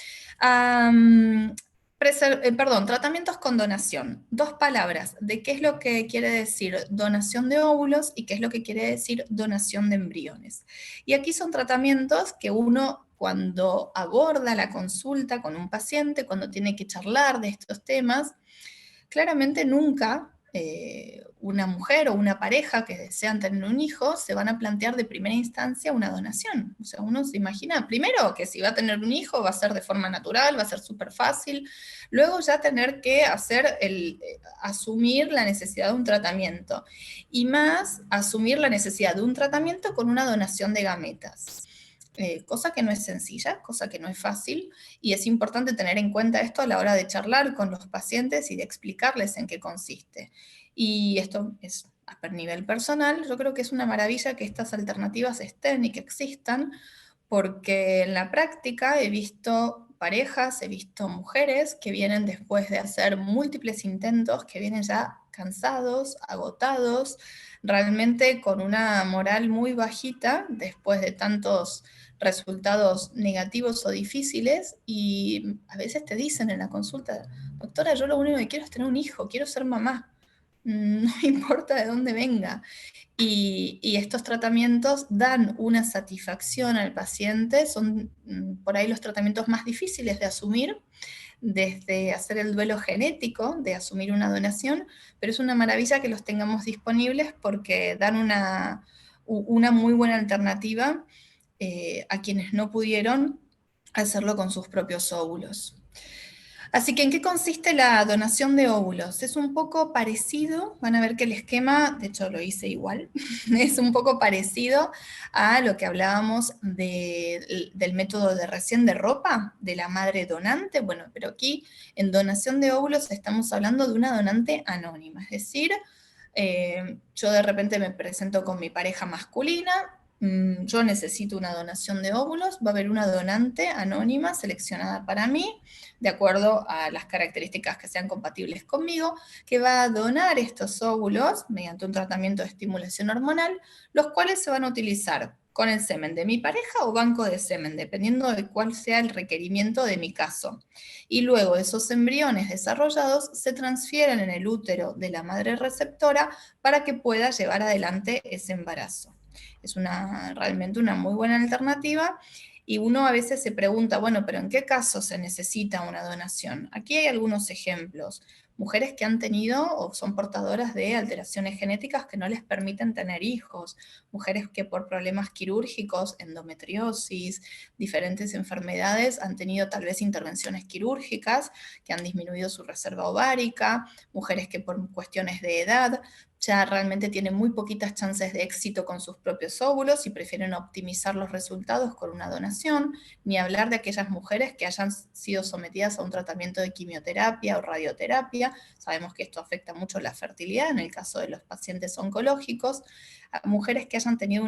Tratamientos con donación. 2 palabras de qué es lo que quiere decir donación de óvulos y qué es lo que quiere decir donación de embriones. Y aquí son tratamientos que uno, cuando aborda la consulta con un paciente, cuando tiene que charlar de estos temas, claramente nunca una mujer o una pareja que desean tener un hijo se van a plantear de primera instancia una donación. O sea, uno se imagina, primero, que si va a tener un hijo va a ser de forma natural, va a ser súper fácil, luego ya tener que asumir la necesidad de un tratamiento, y más asumir la necesidad de un tratamiento con una donación de gametas. Cosa que no es sencilla, cosa que no es fácil, y es importante tener en cuenta esto a la hora de charlar con los pacientes y de explicarles en qué consiste. Y esto es a nivel personal, yo creo que es una maravilla que estas alternativas estén y que existan, porque en la práctica he visto parejas, he visto mujeres que vienen después de hacer múltiples intentos, que vienen ya cansados, agotados, realmente con una moral muy bajita después de tantos resultados negativos o difíciles, y a veces te dicen en la consulta: doctora, yo lo único que quiero es tener un hijo, quiero ser mamá, no me importa de dónde venga. Y estos tratamientos dan una satisfacción al paciente, son por ahí los tratamientos más difíciles de asumir, desde hacer el duelo genético, de asumir una donación, pero es una maravilla que los tengamos disponibles porque dan una muy buena alternativa a quienes no pudieron hacerlo con sus propios óvulos. Así que, ¿en qué consiste la donación de óvulos? Es un poco parecido, van a ver que el esquema, de hecho lo hice igual, es un poco parecido a lo que hablábamos del método de recién de ropa, de la madre donante. Bueno, pero aquí en donación de óvulos estamos hablando de una donante anónima, es decir, yo de repente me presento con mi pareja masculina, yo necesito una donación de óvulos, va a haber una donante anónima seleccionada para mí, de acuerdo a las características que sean compatibles conmigo, que va a donar estos óvulos mediante un tratamiento de estimulación hormonal, los cuales se van a utilizar con el semen de mi pareja o banco de semen, dependiendo de cuál sea el requerimiento de mi caso. Y luego esos embriones desarrollados se transfieren en el útero de la madre receptora para que pueda llevar adelante ese embarazo. Es realmente una muy buena alternativa, y uno a veces se pregunta, bueno, pero ¿en qué caso se necesita una donación? Aquí hay algunos ejemplos. Mujeres que han tenido o son portadoras de alteraciones genéticas que no les permiten tener hijos, mujeres que por problemas quirúrgicos, endometriosis, diferentes enfermedades, han tenido tal vez intervenciones quirúrgicas que han disminuido su reserva ovárica, mujeres que por cuestiones de edad ya realmente tienen muy poquitas chances de éxito con sus propios óvulos y prefieren optimizar los resultados con una donación, ni hablar de aquellas mujeres que hayan sido sometidas a un tratamiento de quimioterapia o radioterapia. Sabemos que esto afecta mucho la fertilidad en el caso de los pacientes oncológicos, a mujeres que hayan tenido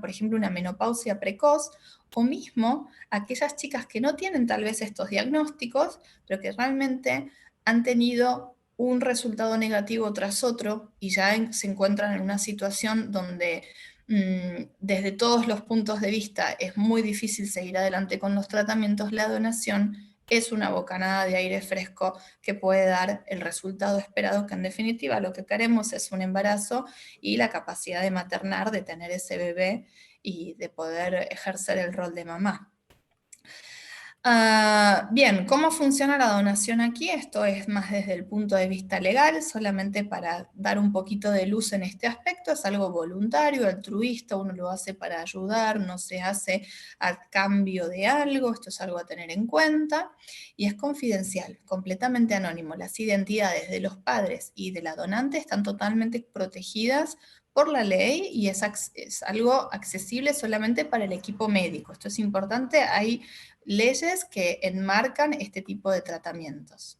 por ejemplo, una menopausia precoz, o mismo aquellas chicas que no tienen tal vez estos diagnósticos, pero que realmente han tenido un resultado negativo tras otro y ya se encuentran en una situación donde desde todos los puntos de vista es muy difícil seguir adelante con los tratamientos. La donación es una bocanada de aire fresco que puede dar el resultado esperado, que en definitiva lo que queremos es un embarazo y la capacidad de maternar, de tener ese bebé y de poder ejercer el rol de mamá. Bien, ¿cómo funciona la donación aquí? Esto es más desde el punto de vista legal, solamente para dar un poquito de luz en este aspecto. Es algo voluntario, altruista, uno lo hace para ayudar, no se hace a cambio de algo, esto es algo a tener en cuenta, y es confidencial, completamente anónimo. Las identidades de los padres y de la donante están totalmente protegidas por la ley y es algo accesible solamente para el equipo médico. Esto es importante, hay leyes que enmarcan este tipo de tratamientos.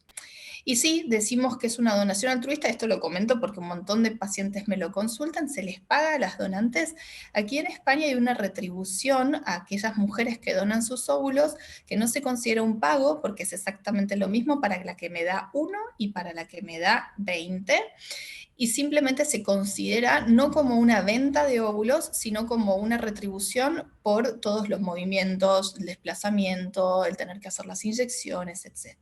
Y sí, decimos que es una donación altruista, esto lo comento porque un montón de pacientes me lo consultan, se les paga a las donantes. Aquí en España hay una retribución a aquellas mujeres que donan sus óvulos, que no se considera un pago porque es exactamente lo mismo para la que me da 1 y para la que me da 20. Y simplemente se considera no como una venta de óvulos, sino como una retribución por todos los movimientos, el desplazamiento, el tener que hacer las inyecciones, etc.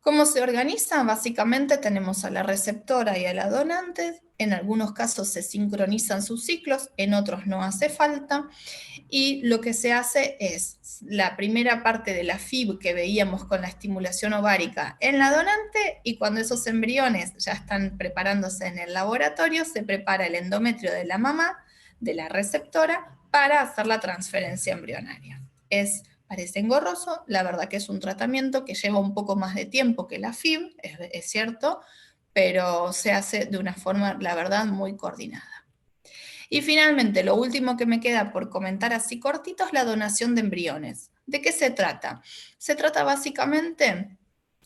¿Cómo se organiza? Básicamente tenemos a la receptora y a la donante. En algunos casos se sincronizan sus ciclos, en otros no hace falta. Y lo que se hace es la primera parte de la FIB que veíamos con la estimulación ovárica en la donante, y cuando esos embriones ya están preparándose en el laboratorio, se prepara el endometrio de la mamá, de la receptora, para hacer la transferencia embrionaria. Parece engorroso, la verdad que es un tratamiento que lleva un poco más de tiempo que la FIB, es cierto, pero se hace de una forma, la verdad, muy coordinada. Y finalmente, lo último que me queda por comentar así cortito es la donación de embriones. ¿De qué se trata? Se trata básicamente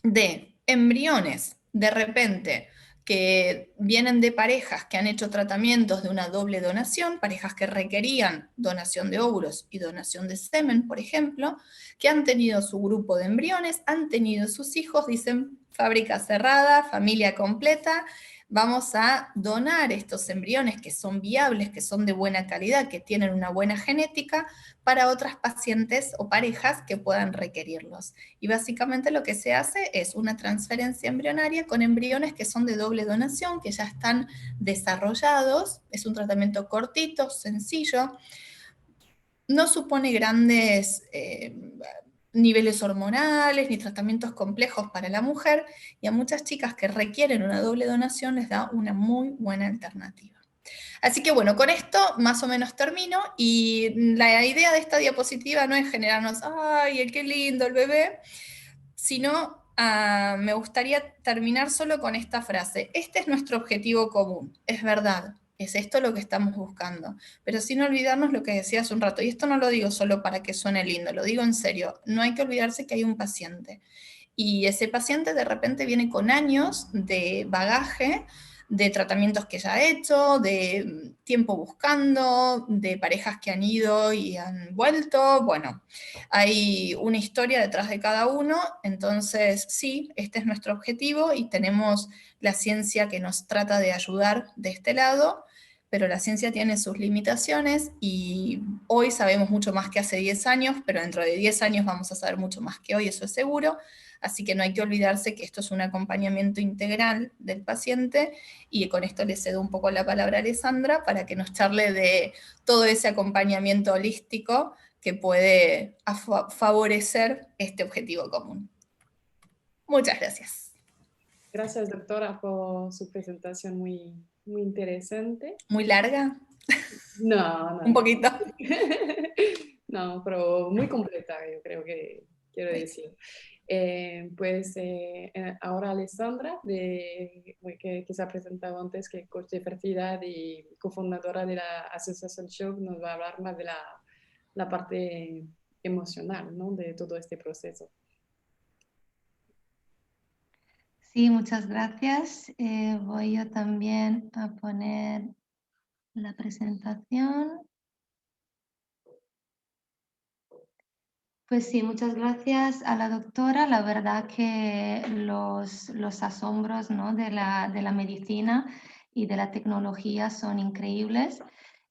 de embriones, de repente, que vienen de parejas que han hecho tratamientos de una doble donación, parejas que requerían donación de óvulos y donación de semen, por ejemplo, que han tenido su grupo de embriones, han tenido sus hijos, dicen fábrica cerrada, familia completa. Vamos a donar estos embriones que son viables, que son de buena calidad, que tienen una buena genética, para otras pacientes o parejas que puedan requerirlos. Y básicamente lo que se hace es una transferencia embrionaria con embriones que son de doble donación, que ya están desarrollados. Es un tratamiento cortito, sencillo. No supone grandes niveles hormonales ni tratamientos complejos para la mujer, y a muchas chicas que requieren una doble donación les da una muy buena alternativa. Así que bueno, con esto más o menos termino, y la idea de esta diapositiva no es generarnos, ¡ay, qué lindo el bebé!, sino me gustaría terminar solo con esta frase: este es nuestro objetivo común, es verdad, es esto lo que estamos buscando, pero sin olvidarnos lo que decía hace un rato, y esto no lo digo solo para que suene lindo, lo digo en serio, no hay que olvidarse que hay un paciente, y ese paciente de repente viene con años de bagaje, de tratamientos que ya ha hecho, de tiempo buscando, de parejas que han ido y han vuelto. Bueno, hay una historia detrás de cada uno, entonces sí, este es nuestro objetivo y tenemos la ciencia que nos trata de ayudar de este lado, pero la ciencia tiene sus limitaciones y hoy sabemos mucho más que hace 10 años, pero dentro de 10 años vamos a saber mucho más que hoy, eso es seguro. Así que no hay que olvidarse que esto es un acompañamiento integral del paciente, y con esto le cedo un poco la palabra a Alessandra para que nos charle de todo ese acompañamiento holístico que puede favorecer este objetivo común. Muchas gracias. Gracias, doctora, por su presentación muy interesante. ¿Muy larga? No. Un poquito. No, pero muy completa, yo creo que quiero decir. Ahora Alessandra, que se ha presentado antes, que es coach de fertilidad y cofundadora de la Asociación SHIOC, nos va a hablar más de la parte emocional, ¿no?, de todo este proceso. Sí, muchas gracias. Voy yo también a poner la presentación. Pues sí, muchas gracias a la doctora. La verdad que los asombros, ¿no?, de la medicina y de la tecnología son increíbles.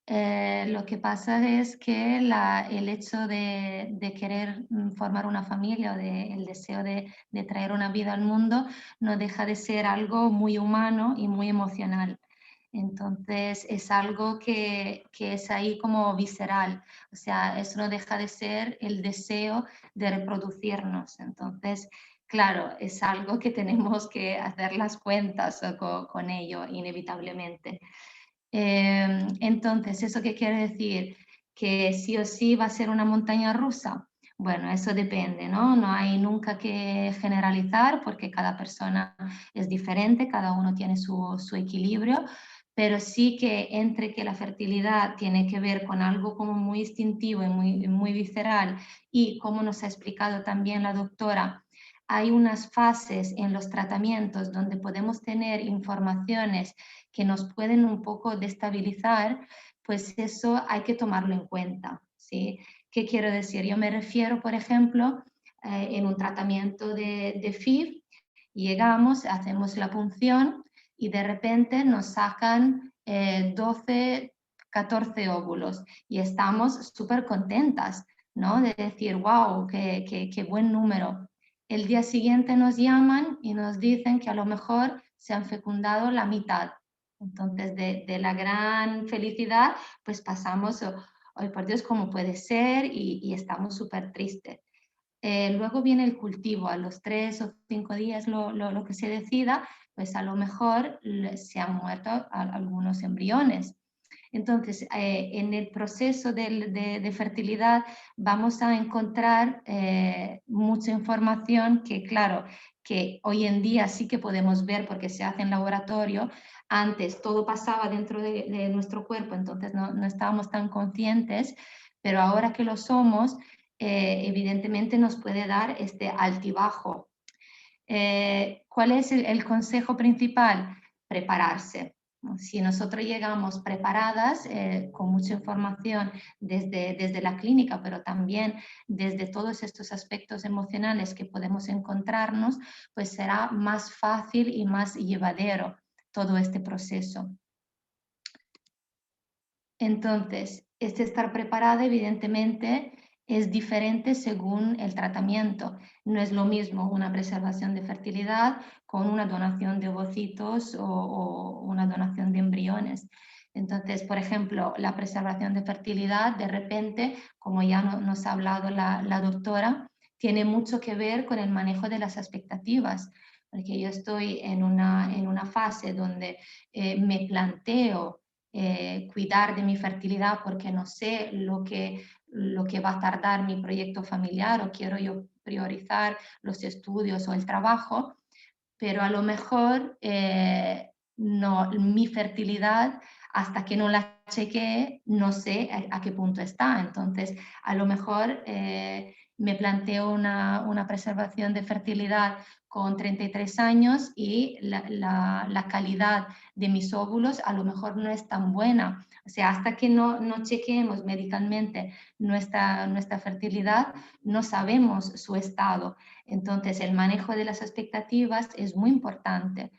Lo que pasa es que el hecho de querer formar una familia o el deseo de traer una vida al mundo no deja de ser algo muy humano y muy emocional. Entonces es algo que es ahí como visceral, o sea, eso no deja de ser el deseo de reproducirnos. Entonces, claro, es algo que tenemos que hacer las cuentas con ello, inevitablemente. Entonces, ¿eso qué quiere decir? Que sí o sí va a ser una montaña rusa. Bueno, eso depende, ¿no? No hay nunca que generalizar porque cada persona es diferente, cada uno tiene su equilibrio, pero sí que entre que la fertilidad tiene que ver con algo como muy instintivo y muy visceral, y como nos ha explicado también la doctora, hay unas fases en los tratamientos donde podemos tener informaciones que nos pueden un poco destabilizar, pues eso hay que tomarlo en cuenta, ¿sí? ¿Qué quiero decir? Yo me refiero, por ejemplo, en un tratamiento de FIV, llegamos, hacemos la punción y de repente nos sacan 12, 14 óvulos y estamos súper contentas, ¿no? De decir, wow, qué buen número. El día siguiente nos llaman y nos dicen que a lo mejor se han fecundado la mitad. Entonces, de la gran felicidad, pues pasamos, hoy por Dios, ¿cómo puede ser? Y estamos súper tristes. Luego viene el cultivo, a los 3 o 5 días lo que se decida, pues a lo mejor se han muerto algunos embriones. Entonces, en el proceso de fertilidad vamos a encontrar mucha información que, claro, que hoy en día sí que podemos ver porque se hace en laboratorio. Antes todo pasaba dentro de nuestro cuerpo, entonces no estábamos tan conscientes, pero ahora que lo somos, evidentemente nos puede dar este altibajo. ¿Cuál es el consejo principal? Prepararse. Si nosotros llegamos preparadas, con mucha información desde la clínica, pero también desde todos estos aspectos emocionales que podemos encontrarnos, pues será más fácil y más llevadero todo este proceso. Entonces, este estar preparada, evidentemente, es diferente según el tratamiento. No es lo mismo una preservación de fertilidad con una donación de ovocitos o una donación de embriones. Entonces, por ejemplo, la preservación de fertilidad, de repente, como ya nos ha hablado la doctora, tiene mucho que ver con el manejo de las expectativas, porque yo estoy en una fase donde me planteo cuidar de mi fertilidad porque no sé lo que va a tardar mi proyecto familiar o quiero yo priorizar los estudios o el trabajo, pero a lo mejor no, mi fertilidad, hasta que no la chequee, no sé a qué punto está. Entonces, a lo mejor me planteo una preservación de fertilidad con 33 años y la calidad de mis óvulos a lo mejor no es tan buena. O sea, hasta que no chequeemos médicamente nuestra fertilidad, no sabemos su estado. Entonces, el manejo de las expectativas es muy importante.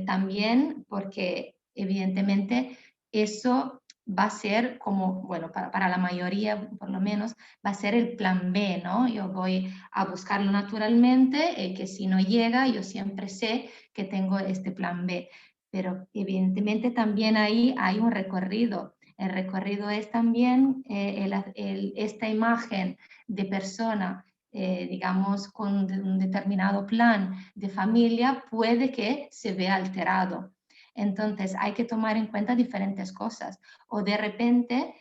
También porque, evidentemente, eso va a ser como, bueno, para la mayoría por lo menos, va a ser el plan B, ¿no? Yo voy a buscarlo naturalmente, que si no llega, yo siempre sé que tengo este plan B. Pero evidentemente también ahí hay un recorrido. El recorrido es también esta imagen de persona, digamos, con un determinado plan de familia, puede que se vea alterado. Entonces hay que tomar en cuenta diferentes cosas. O de repente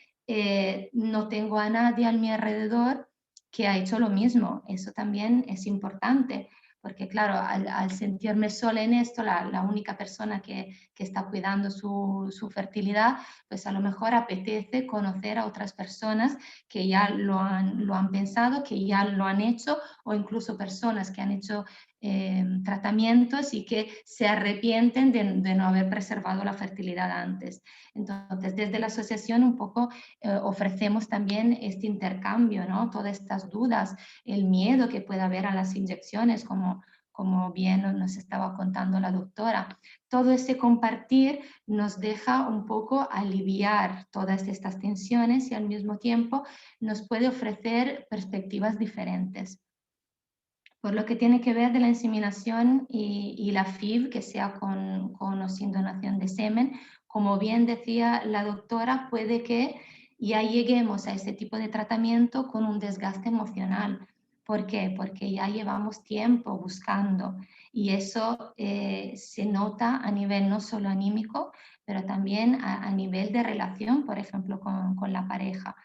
no tengo a nadie a mi alrededor que ha hecho lo mismo. Eso también es importante, porque claro, al sentirme sola en esto, la única persona que está cuidando su fertilidad, pues a lo mejor apetece conocer a otras personas que ya lo han pensado, que ya lo han hecho, o incluso personas que han hecho tratamientos y que se arrepienten de no haber preservado la fertilidad antes. Entonces, desde la asociación un poco ofrecemos también este intercambio, ¿no? Todas estas dudas, el miedo que puede haber a las inyecciones, como bien nos estaba contando la doctora. Todo ese compartir nos deja un poco aliviar todas estas tensiones y al mismo tiempo nos puede ofrecer perspectivas diferentes. Por lo que tiene que ver de la inseminación y la FIV, que sea con o sin donación de semen, como bien decía la doctora, puede que ya lleguemos a ese tipo de tratamiento con un desgaste emocional. ¿Por qué? Porque ya llevamos tiempo buscando y eso se nota a nivel no solo anímico, pero también a nivel de relación, por ejemplo, con la pareja.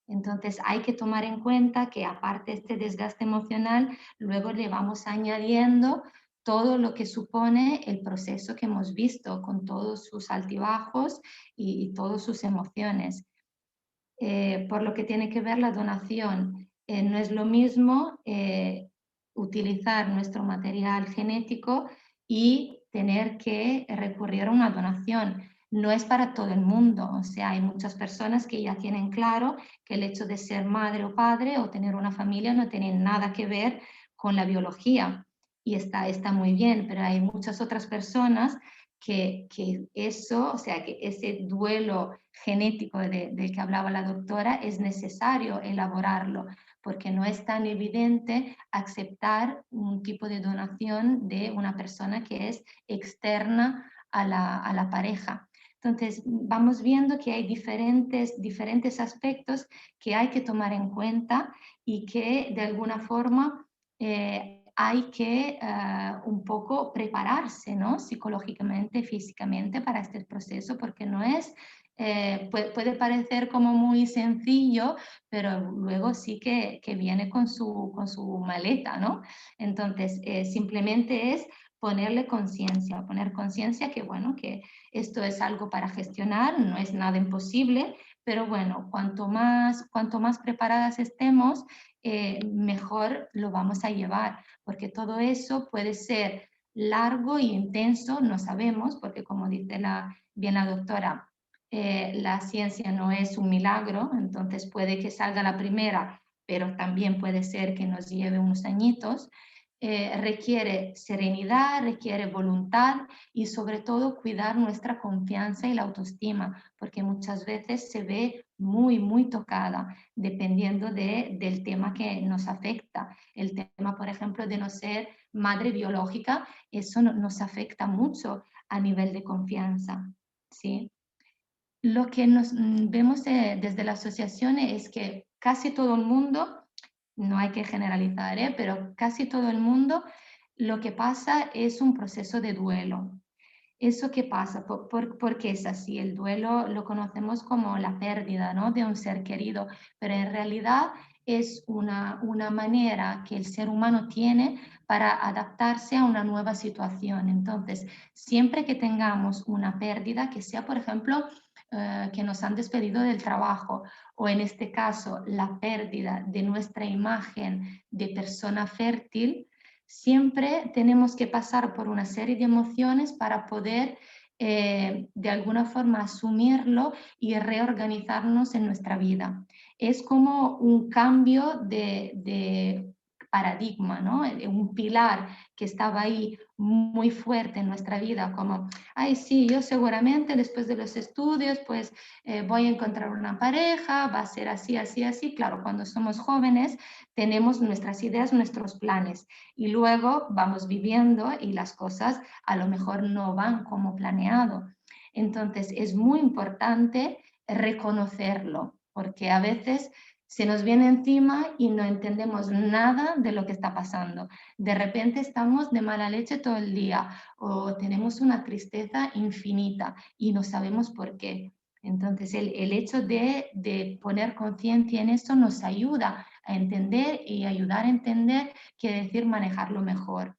Entonces hay que tomar en cuenta que aparte de este desgaste emocional, luego le vamos añadiendo todo lo que supone el proceso que hemos visto, con todos sus altibajos y todas sus emociones. Por lo que tiene que ver la donación, no es lo mismo utilizar nuestro material genético y tener que recurrir a una donación. No es para todo el mundo, o sea, hay muchas personas que ya tienen claro que el hecho de ser madre o padre o tener una familia no tiene nada que ver con la biología y está muy bien, pero hay muchas otras personas que eso, o sea, que ese duelo genético del que hablaba la doctora es necesario elaborarlo, porque no es tan evidente aceptar un tipo de donación de una persona que es externa a la pareja. Entonces, vamos viendo que hay diferentes aspectos que hay que tomar en cuenta y que de alguna forma hay que un poco prepararse, ¿no? Psicológicamente, físicamente para este proceso, porque no es, puede parecer como muy sencillo, pero luego sí que viene con su maleta, ¿no? Entonces, simplemente es poner conciencia que, bueno, que esto es algo para gestionar, no es nada imposible, pero bueno, cuanto más preparadas estemos, mejor lo vamos a llevar, porque todo eso puede ser largo y intenso, no sabemos, porque como dice bien la doctora, la ciencia no es un milagro, entonces puede que salga la primera, pero también puede ser que nos lleve unos añitos. Requiere serenidad, requiere voluntad y sobre todo cuidar nuestra confianza y la autoestima, porque muchas veces se ve muy tocada dependiendo del tema que nos afecta. El tema, por ejemplo, de no ser madre biológica, eso nos afecta mucho a nivel de confianza, ¿sí? Lo que vemos desde la asociación es que casi todo el mundo, no hay que generalizar, pero casi todo el mundo lo que pasa es un proceso de duelo. ¿Eso qué pasa? ¿Por qué es así? El duelo lo conocemos como la pérdida, ¿no?, de un ser querido, pero en realidad es una manera que el ser humano tiene para adaptarse a una nueva situación. Entonces, siempre que tengamos una pérdida, que sea, por ejemplo, que nos han despedido del trabajo o en este caso la pérdida de nuestra imagen de persona fértil, siempre tenemos que pasar por una serie de emociones para poder de alguna forma asumirlo y reorganizarnos en nuestra vida. Es como un cambio de paradigma, ¿no? Un pilar que estaba ahí muy fuerte en nuestra vida, como, ay, sí, yo seguramente después de los estudios, pues voy a encontrar una pareja, va a ser así, así, así. Claro, cuando somos jóvenes tenemos nuestras ideas, nuestros planes y luego vamos viviendo y las cosas a lo mejor no van como planeado. Entonces es muy importante reconocerlo, porque a veces se nos viene encima y no entendemos nada de lo que está pasando. De repente estamos de mala leche todo el día o tenemos una tristeza infinita y no sabemos por qué. Entonces el hecho de poner conciencia en esto nos ayuda a entender y ayudar a entender, quiere decir manejarlo mejor.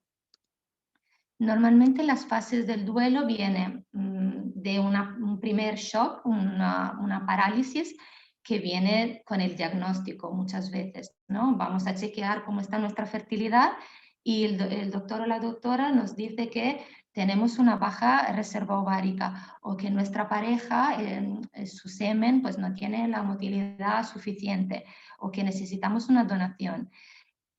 Normalmente las fases del duelo vienen de un primer shock, una parálisis que viene con el diagnóstico muchas veces, ¿no? Vamos a chequear cómo está nuestra fertilidad y el doctor o la doctora nos dice que tenemos una baja reserva ovárica o que nuestra pareja, su semen, pues no tiene la motilidad suficiente o que necesitamos una donación.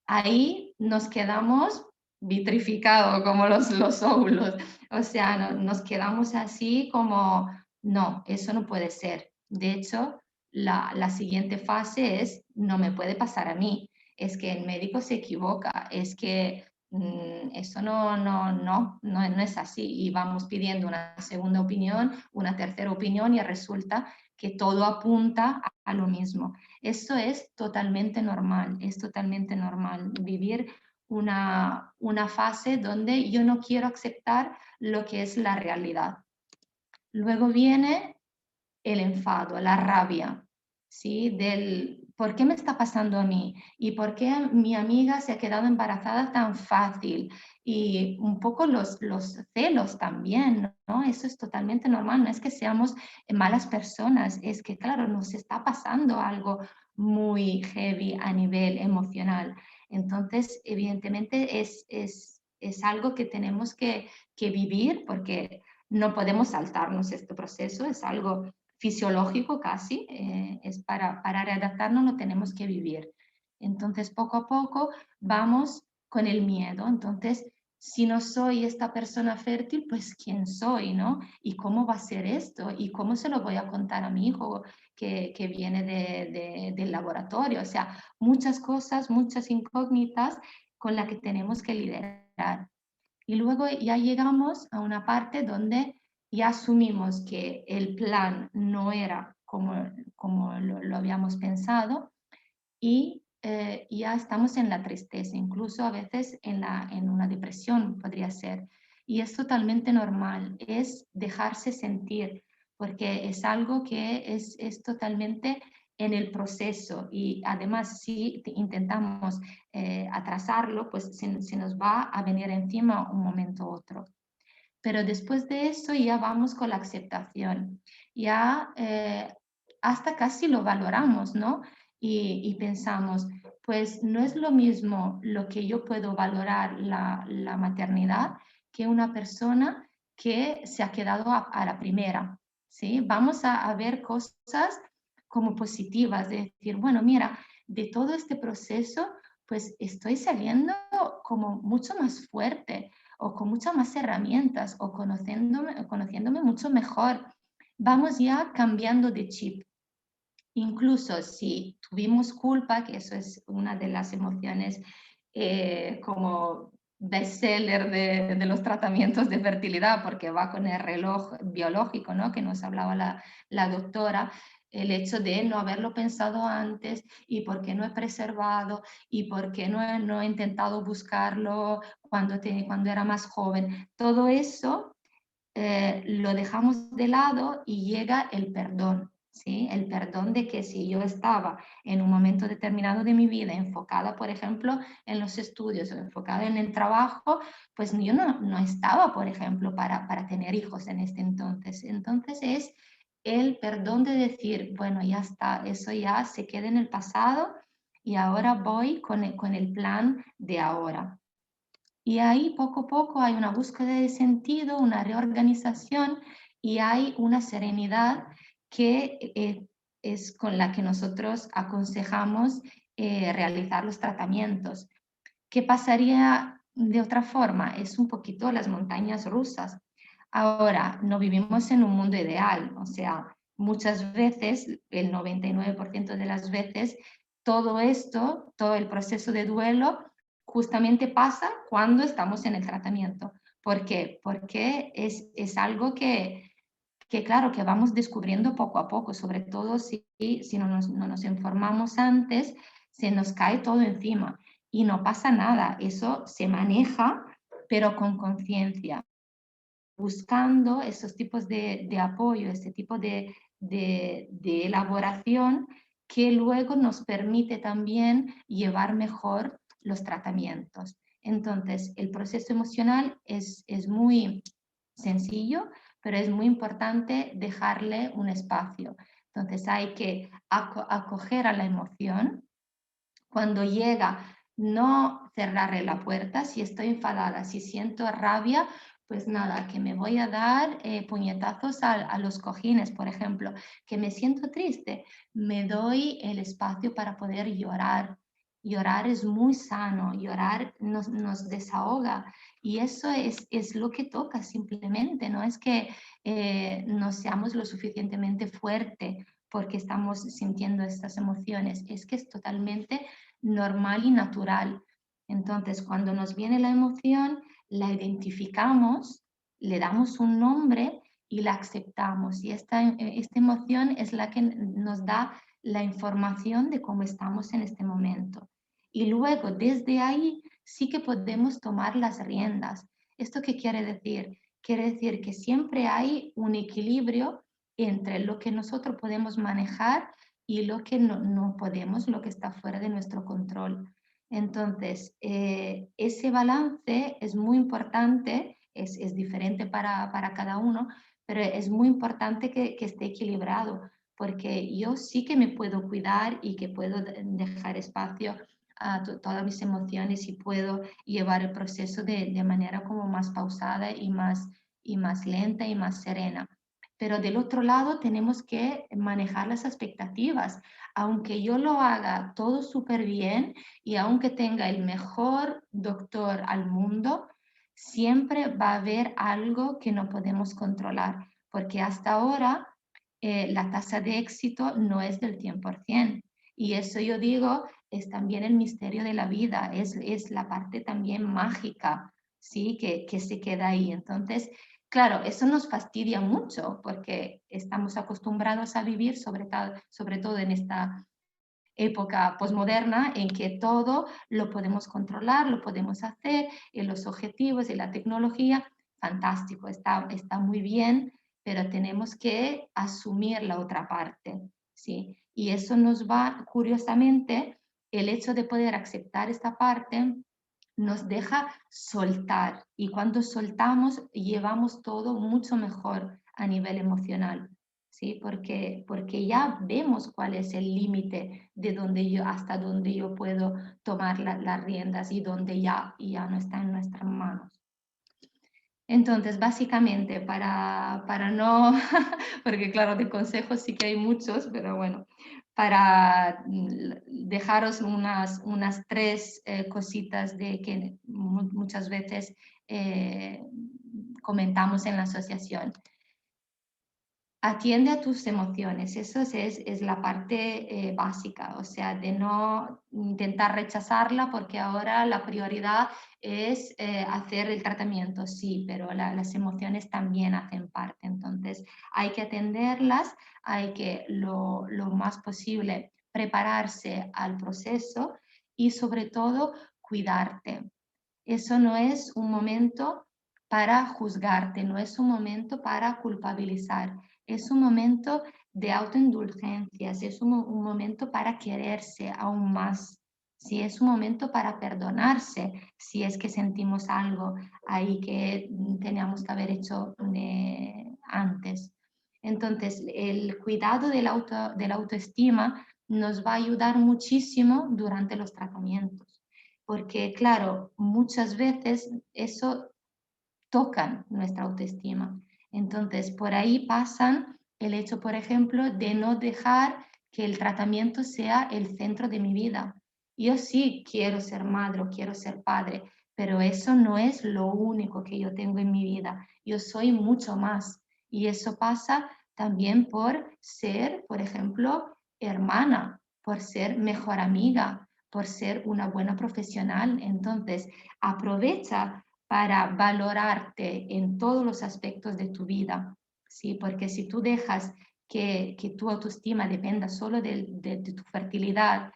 Ahí nos quedamos vitrificados como los óvulos, o sea, nos quedamos así como, no, eso no puede ser. De hecho, la siguiente fase es, no me puede pasar a mí. es que el médico se equivoca, es que eso no es así, y vamos pidiendo una segunda opinión, una tercera opinión, y resulta que todo apunta a lo mismo. Esto es totalmente normal, es totalmente normal vivir una fase donde yo no quiero aceptar lo que es la realidad. Luego viene el enfado, la rabia, ¿sí? Del ¿por qué me está pasando a mí? ¿Y por qué mi amiga se ha quedado embarazada tan fácil? Y un poco los celos también, ¿no? Eso es totalmente normal, no es que seamos malas personas, es que, claro, nos está pasando algo muy heavy a nivel emocional. Entonces, evidentemente, es algo que tenemos que vivir, porque no podemos saltarnos este proceso, es algo fisiológico casi, es para readaptarnos lo tenemos que vivir. Entonces, poco a poco vamos con el miedo. Entonces, si no soy esta persona fértil, pues ¿quién soy, no? ¿Y cómo va a ser esto? ¿Y cómo se lo voy a contar a mi hijo que viene del laboratorio? O sea, muchas cosas, muchas incógnitas con las que tenemos que lidiar. Y luego ya llegamos a una parte donde ya asumimos que el plan no era como lo habíamos pensado, y ya estamos en la tristeza, incluso a veces en una depresión podría ser. Y es totalmente normal, es dejarse sentir, porque es algo que es totalmente en el proceso, y además si intentamos atrasarlo, pues se nos va a venir encima un momento u otro. Pero después de eso ya vamos con la aceptación, ya hasta casi lo valoramos, ¿no? Y pensamos, pues no es lo mismo lo que yo puedo valorar la maternidad que una persona que se ha quedado a la primera, ¿sí? Vamos a ver cosas como positivas, de decir, bueno, mira, de todo este proceso, pues estoy saliendo como mucho más fuerte, o con muchas más herramientas, o conociéndome mucho mejor. Vamos ya cambiando de chip. Incluso si tuvimos culpa, que eso es una de las emociones como bestseller de los tratamientos de fertilidad, porque va con el reloj biológico, ¿no? Que nos hablaba la doctora, el hecho de no haberlo pensado antes, y por qué no he preservado, y por qué no he intentado buscarlo cuando era más joven. Todo eso lo dejamos de lado, y llega el perdón, ¿sí? El perdón de que si yo estaba en un momento determinado de mi vida enfocada, por ejemplo, en los estudios, o enfocada en el trabajo, pues yo no estaba, por ejemplo, para tener hijos en este entonces. Entonces es el perdón de decir, bueno, ya está, eso ya se queda en el pasado, y ahora voy con el plan de ahora. Y ahí poco a poco hay una búsqueda de sentido, una reorganización, y hay una serenidad que es con la que nosotros aconsejamos realizar los tratamientos. ¿Qué pasaría de otra forma? Es un poquito las montañas rusas. Ahora, no vivimos en un mundo ideal, o sea, muchas veces, el 99% de las veces, todo esto, todo el proceso de duelo, justamente pasa cuando estamos en el tratamiento. ¿Por qué? Porque es algo que, claro, que vamos descubriendo poco a poco, sobre todo si no nos informamos antes, se nos cae todo encima y no pasa nada. Eso se maneja, pero con conciencia, buscando esos tipos de apoyo, este tipo de elaboración, que luego nos permite también llevar mejor los tratamientos. Entonces, el proceso emocional es muy sencillo, pero es muy importante dejarle un espacio. Entonces, hay que acoger a la emoción. Cuando llega, no cerrarle la puerta. Si estoy enfadada, si siento rabia, pues nada, que me voy a dar puñetazos a los cojines, por ejemplo. Que me siento triste, me doy el espacio para poder llorar. Llorar es muy sano, llorar nos desahoga, y eso es lo que toca simplemente. No es que no seamos lo suficientemente fuerte porque estamos sintiendo estas emociones, es que es totalmente normal y natural. Entonces, cuando nos viene la emoción, la identificamos, le damos un nombre y la aceptamos. Y esta emoción es la que nos da la información de cómo estamos en este momento. Y luego, desde ahí, sí que podemos tomar las riendas. ¿Esto qué quiere decir? Quiere decir que siempre hay un equilibrio entre lo que nosotros podemos manejar y lo que no podemos, lo que está fuera de nuestro control. Entonces, ese balance es muy importante, es diferente para cada uno, pero es muy importante que esté equilibrado, porque yo sí que me puedo cuidar y que puedo dejar espacio a todas mis emociones y puedo llevar el proceso de manera como más pausada y más lenta y más serena. Pero del otro lado tenemos que manejar las expectativas. Aunque yo lo haga todo súper bien y aunque tenga el mejor doctor al mundo, siempre va a haber algo que no podemos controlar, porque hasta ahora la tasa de éxito no es del 100%. Y eso yo digo, es también el misterio de la vida, es la parte también mágica, ¿sí? Que se queda ahí. Entonces, claro, eso nos fastidia mucho porque estamos acostumbrados a vivir, sobre todo en esta época posmoderna, en que todo lo podemos controlar, lo podemos hacer, y los objetivos y la tecnología, fantástico, está muy bien, pero tenemos que asumir la otra parte, ¿sí? Y eso nos va, curiosamente, el hecho de poder aceptar esta parte nos deja soltar, y cuando soltamos llevamos todo mucho mejor a nivel emocional, ¿sí? Porque ya vemos cuál es el límite de hasta donde yo puedo tomar las riendas y donde ya no está en nuestras manos. Entonces, básicamente, para no, porque claro, de consejos sí que hay muchos, pero bueno, para dejaros unas tres cositas de que muchas veces comentamos en la asociación. Atiende a tus emociones, eso es la parte básica, o sea, de no intentar rechazarla porque ahora la prioridad es hacer el tratamiento, sí, pero las emociones también hacen parte, entonces hay que atenderlas, hay que lo más posible prepararse al proceso y sobre todo cuidarte. Eso no es un momento para juzgarte, no es un momento para culpabilizar, es un momento de autoindulgencias, es un momento para quererse aún más, si es un momento para perdonarse, si es que sentimos algo ahí que teníamos que haber hecho antes. Entonces, el cuidado de la autoestima nos va a ayudar muchísimo durante los tratamientos, porque claro, muchas veces eso tocan nuestra autoestima. Entonces, por ahí pasan el hecho, por ejemplo, de no dejar que el tratamiento sea el centro de mi vida. Yo sí quiero ser madre o quiero ser padre, pero eso no es lo único que yo tengo en mi vida. Yo soy mucho más. Y eso pasa también por ser, por ejemplo, hermana, por ser mejor amiga, por ser una buena profesional. Entonces, aprovecha para valorarte en todos los aspectos de tu vida, ¿sí? Porque si tú dejas que tu autoestima dependa solo de tu fertilidad,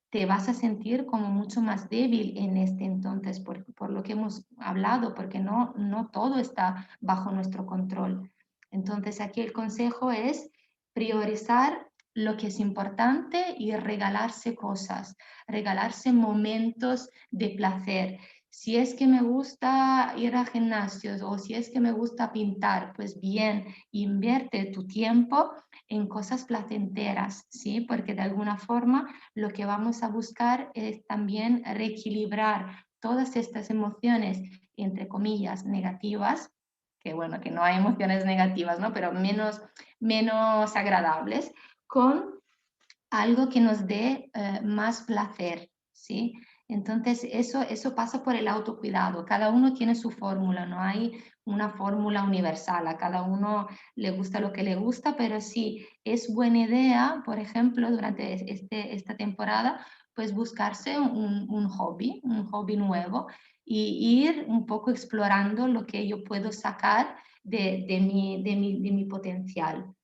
te vas a sentir como mucho más débil en este entonces, por lo que hemos hablado, porque no todo está bajo nuestro control. Entonces aquí el consejo es priorizar lo que es importante y regalarse cosas, regalarse momentos de placer. Si es que me gusta ir a gimnasios o si es que me gusta pintar, pues bien, invierte tu tiempo en cosas placenteras, ¿sí? Porque de alguna forma lo que vamos a buscar es también reequilibrar todas estas emociones, entre comillas, negativas, que bueno, que no hay emociones negativas, ¿no? Pero menos agradables, con algo que nos dé más placer, ¿sí? Entonces, eso pasa por el autocuidado. Cada uno tiene su fórmula, no hay una fórmula universal. A cada uno le gusta lo que le gusta, pero sí es buena idea, por ejemplo, durante esta temporada, pues buscarse un hobby nuevo y ir un poco explorando lo que yo puedo sacar de mi potencial.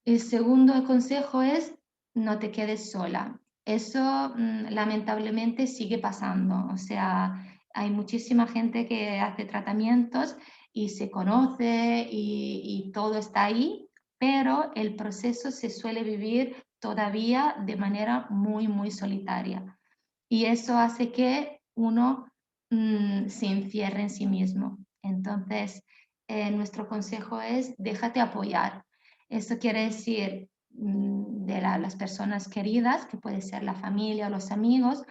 El segundo consejo es no te quedes sola. Eso lamentablemente sigue pasando. O sea, hay muchísima gente que hace tratamientos y se conoce y todo está ahí, pero el proceso se suele vivir todavía de manera muy, muy solitaria. Y eso hace que uno se encierre en sí mismo. Entonces, nuestro consejo es déjate apoyar. Esto quiere decir de las personas queridas, que puede ser la familia o los amigos,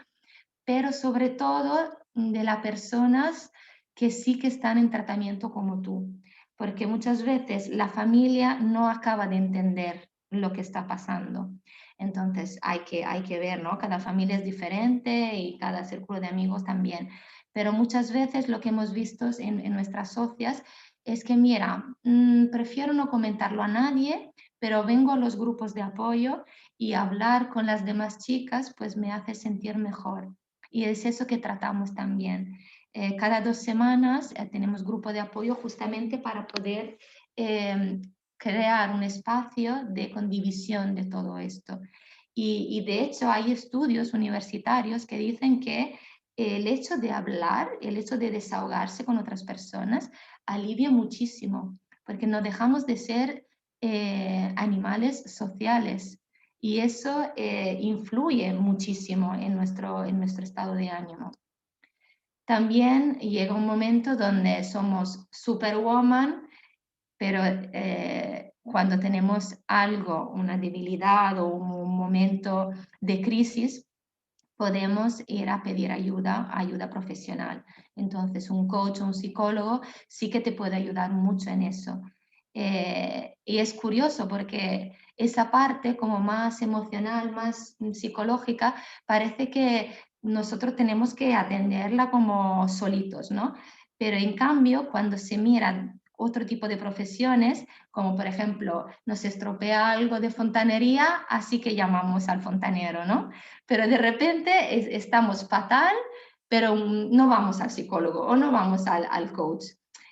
pero sobre todo de las personas que sí que están en tratamiento como tú, porque muchas veces la familia no acaba de entender lo que está pasando. Entonces hay que ver, ¿no? Cada familia es diferente y cada círculo de amigos también, pero muchas veces lo que hemos visto en nuestras socias es que, mira, prefiero no comentarlo a nadie, pero vengo a los grupos de apoyo y hablar con las demás chicas pues me hace sentir mejor. Y es eso que tratamos también. Cada 2 semanas tenemos grupo de apoyo justamente para poder crear un espacio de condivisión de todo esto. Y de hecho hay estudios universitarios que dicen que el hecho de hablar, el hecho de desahogarse con otras personas, alivia muchísimo, porque no dejamos de ser animales sociales. Y eso influye muchísimo en nuestro estado de ánimo. También llega un momento donde somos superwoman, pero cuando tenemos algo, una debilidad o un momento de crisis, podemos ir a pedir ayuda profesional. Entonces, un coach o un psicólogo sí que te puede ayudar mucho en eso. Y es curioso porque esa parte como más emocional, más psicológica, parece que nosotros tenemos que atenderla como solitos, ¿no? Pero en cambio, cuando se miran otro tipo de profesiones, como por ejemplo, nos estropea algo de fontanería, así que llamamos al fontanero, ¿no? Pero de repente estamos fatal, pero no vamos al psicólogo o no vamos al coach.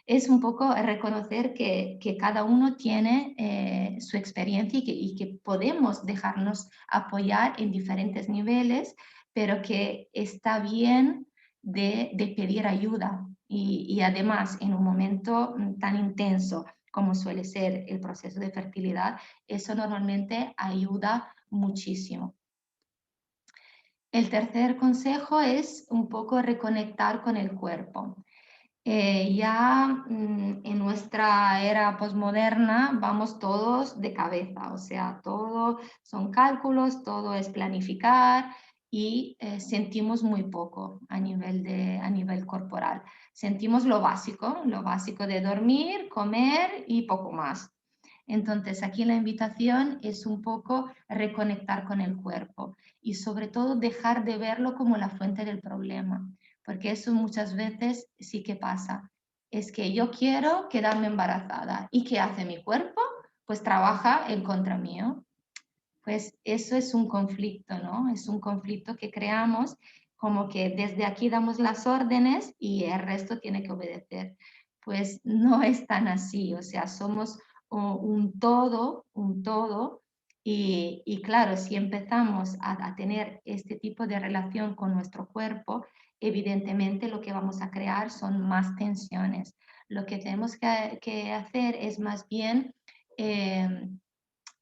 Es un poco reconocer que cada uno tiene su experiencia y que podemos dejarnos apoyar en diferentes niveles, pero que está bien de pedir ayuda. Y además, en un momento tan intenso como suele ser el proceso de fertilidad, eso normalmente ayuda muchísimo. El tercer consejo es un poco reconectar con el cuerpo. Ya en nuestra era posmoderna vamos todos de cabeza, o sea, todo son cálculos, todo es planificar y sentimos muy poco a nivel corporal. Sentimos lo básico de dormir, comer y poco más. Entonces, aquí la invitación es un poco reconectar con el cuerpo y sobre todo dejar de verlo como la fuente del problema, porque eso muchas veces sí que pasa. Es que yo quiero quedarme embarazada. ¿Y qué hace mi cuerpo? Pues trabaja en contra mío. Pues eso es un conflicto, ¿no? Es un conflicto que creamos como que desde aquí damos las órdenes y el resto tiene que obedecer. Pues no es tan así, o sea, somos un todo, y claro, si empezamos a tener este tipo de relación con nuestro cuerpo, evidentemente lo que vamos a crear son más tensiones. Lo que tenemos que hacer es más bien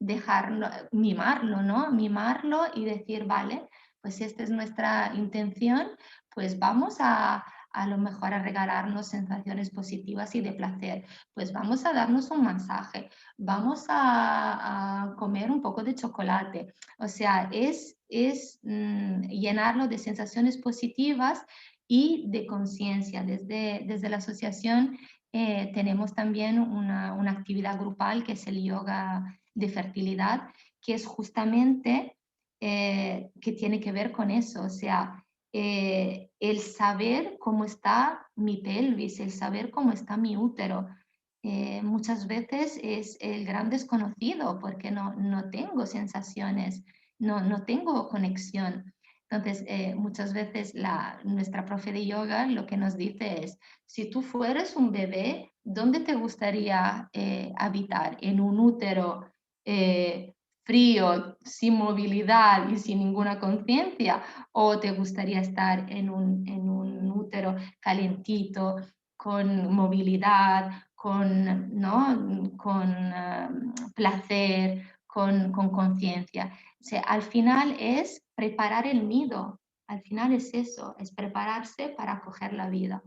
dejarlo, mimarlo, ¿no? Mimarlo y decir, vale, pues esta es nuestra intención, pues vamos a lo mejor a regalarnos sensaciones positivas y de placer, pues vamos a darnos un masaje, vamos a comer un poco de chocolate, o sea, es llenarlo de sensaciones positivas y de conciencia. Desde la asociación tenemos también una actividad grupal que es el yoga de fertilidad, que es justamente que tiene que ver con eso, o sea, el saber cómo está mi pelvis, el saber cómo está mi útero. Muchas veces es el gran desconocido porque no tengo sensaciones no tengo conexión. Entonces, muchas veces nuestra profe de yoga lo que nos dice es, si tú fueras un bebé, ¿dónde te gustaría habitar? ¿En un útero frío, sin movilidad y sin ninguna conciencia? ¿O te gustaría estar en un útero calentito, con movilidad, con placer, con conciencia? O sea, al final es preparar el nido, al final es eso, es prepararse para acoger la vida.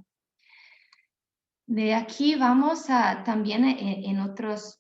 De aquí vamos a también en otros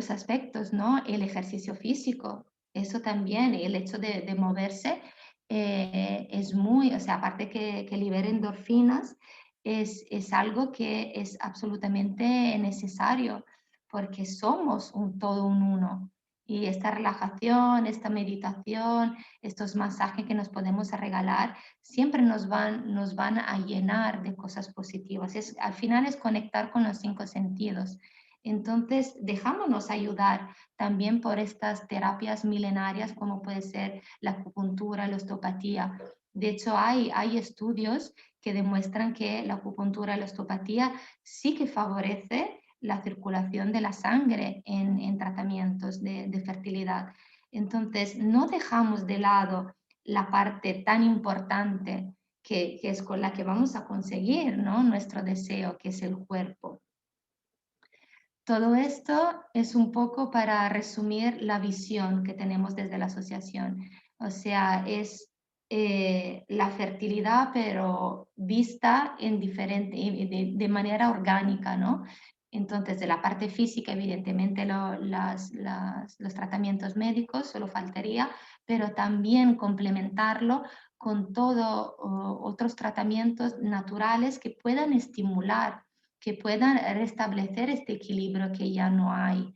aspectos, ¿no? El ejercicio físico, eso también, el hecho de moverse es muy, o sea, aparte que libera endorfinas, es algo que es absolutamente necesario porque somos todo un uno. Y esta relajación, esta meditación, estos masajes que nos podemos regalar, siempre nos van a llenar de cosas positivas. Al final es conectar con los 5 sentidos. Entonces, dejámonos ayudar también por estas terapias milenarias como puede ser la acupuntura, la osteopatía. De hecho, hay estudios que demuestran que la acupuntura y la osteopatía sí que favorece la circulación de la sangre en tratamientos de fertilidad. Entonces, no dejamos de lado la parte tan importante que es con la que vamos a conseguir, ¿no?, nuestro deseo, que es el cuerpo. Todo esto es un poco para resumir la visión que tenemos desde la asociación. O sea, es la fertilidad, pero vista en de manera orgánica, ¿no? Entonces, de la parte física, evidentemente, los tratamientos médicos, solo faltaría, pero también complementarlo con todos otros tratamientos naturales que puedan estimular, que puedan restablecer este equilibrio que ya no hay.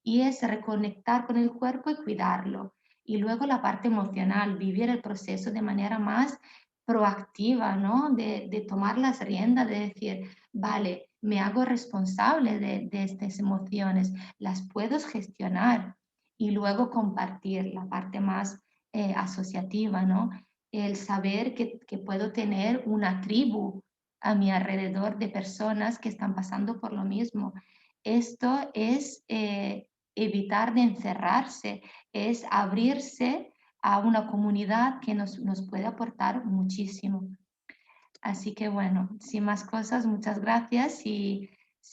Y es reconectar con el cuerpo y cuidarlo. Y luego la parte emocional, vivir el proceso de manera más proactiva, ¿no? De tomar las riendas, de decir, vale, me hago responsable de estas emociones, las puedo gestionar. Y luego compartir la parte más asociativa, ¿no? El saber que puedo tener una tribu a mi alrededor de personas que están pasando por lo mismo. Esto es evitar de encerrarse, es abrirse a una comunidad que nos puede aportar muchísimo. Así que bueno, sin más cosas, muchas gracias y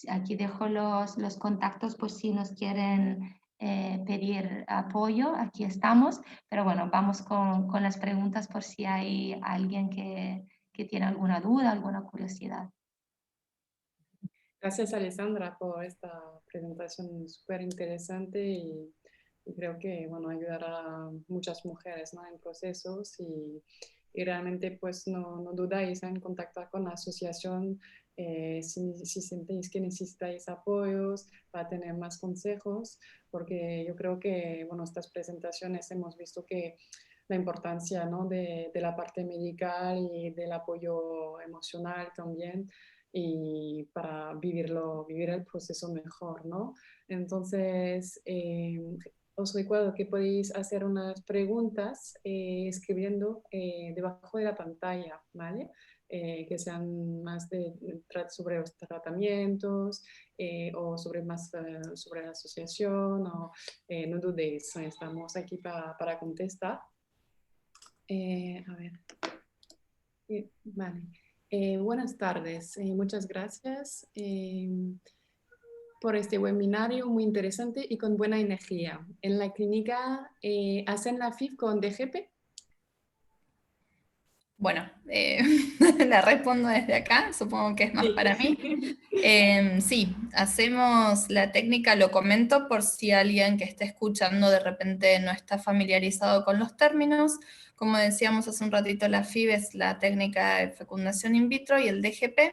aquí dejo los contactos por si nos quieren pedir apoyo, aquí estamos, pero bueno, vamos con las preguntas por si hay alguien que tiene alguna duda, alguna curiosidad. Gracias, Alessandra, por esta presentación súper interesante y creo que, bueno, ayudará a muchas mujeres, ¿no?, en procesos y realmente, pues, no dudáis en contactar con la asociación si sentéis que necesitáis apoyos para tener más consejos, porque yo creo que, bueno, estas presentaciones hemos visto que la importancia, ¿no?, de la parte médica y del apoyo emocional también, y para vivir el proceso mejor, ¿no? Entonces, os recuerdo que podéis hacer unas preguntas escribiendo debajo de la pantalla, ¿vale? Que sean más sobre los tratamientos o sobre sobre la asociación, o no dudéis, estamos aquí para contestar. A ver. Vale. Buenas tardes. Muchas gracias por este webinario muy interesante y con buena energía. En la clínica, ¿hacen la FIV con DGP? Bueno, la respondo desde acá, supongo que es más para mí. Sí, hacemos la técnica, lo comento por si alguien que esté escuchando de repente no está familiarizado con los términos. Como decíamos hace un ratito, la FIV es la técnica de fecundación in vitro y el DGP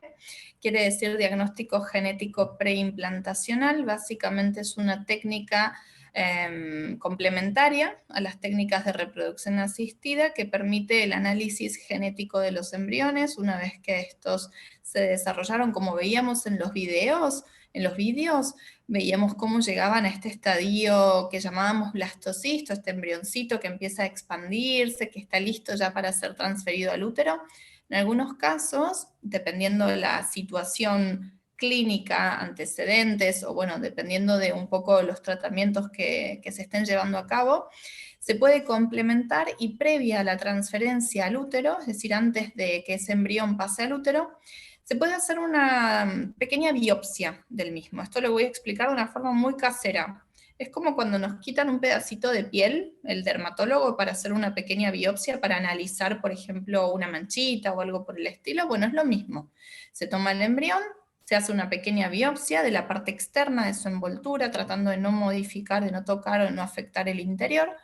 quiere decir diagnóstico genético preimplantacional. Básicamente es una técnica complementaria a las técnicas de reproducción asistida que permite el análisis genético de los embriones una vez que estos se desarrollaron, como veíamos en los videos, en los vídeos, veíamos cómo llegaban a este estadio que llamábamos blastocisto, este embrioncito que empieza a expandirse, que está listo ya para ser transferido al útero. En algunos casos, dependiendo de la situación clínica, antecedentes, o bueno, dependiendo de un poco los tratamientos que se estén llevando a cabo, se puede complementar y previa a la transferencia al útero, es decir, antes de que ese embrión pase al útero, se puede hacer una pequeña biopsia del mismo. Esto lo voy a explicar de una forma muy casera. Es como cuando nos quitan un pedacito de piel, el dermatólogo, para hacer una pequeña biopsia, para analizar, por ejemplo, una manchita o algo por el estilo. Bueno, es lo mismo. Se toma el embrión, se hace una pequeña biopsia de la parte externa de su envoltura, tratando de no modificar, de no tocar o de no afectar el interior,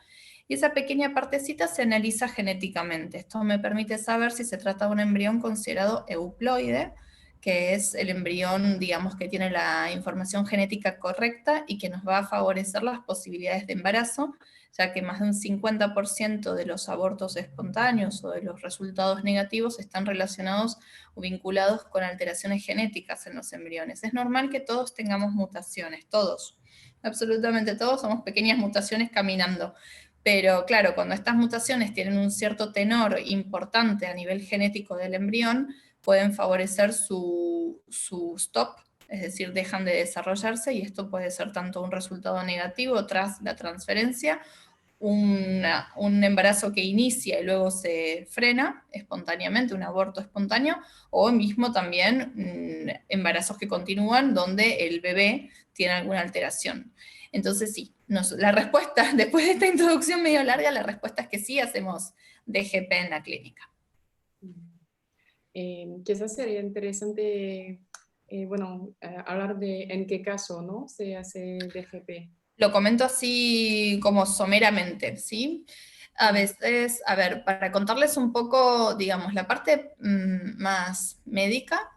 y esa pequeña partecita se analiza genéticamente. Esto me permite saber si se trata de un embrión considerado euploide, que es el embrión, digamos, que tiene la información genética correcta y que nos va a favorecer las posibilidades de embarazo, ya que más de un 50% de los abortos espontáneos o de los resultados negativos están relacionados o vinculados con alteraciones genéticas en los embriones. Es normal que todos tengamos mutaciones, todos, absolutamente todos somos pequeñas mutaciones caminando. Pero claro, cuando estas mutaciones tienen un cierto tenor importante a nivel genético del embrión, pueden favorecer su stop, es decir, dejan de desarrollarse, y esto puede ser tanto un resultado negativo tras la transferencia, un embarazo que inicia y luego se frena espontáneamente, un aborto espontáneo, o mismo también embarazos que continúan donde el bebé tiene alguna alteración. Entonces sí, la respuesta, después de esta introducción medio larga, la respuesta es que sí hacemos DGP en la clínica. Quizás sería interesante, hablar de en qué caso, ¿no?, se hace DGP. Lo comento así como someramente, ¿sí? A veces, a ver, para contarles un poco, digamos, la parte más médica,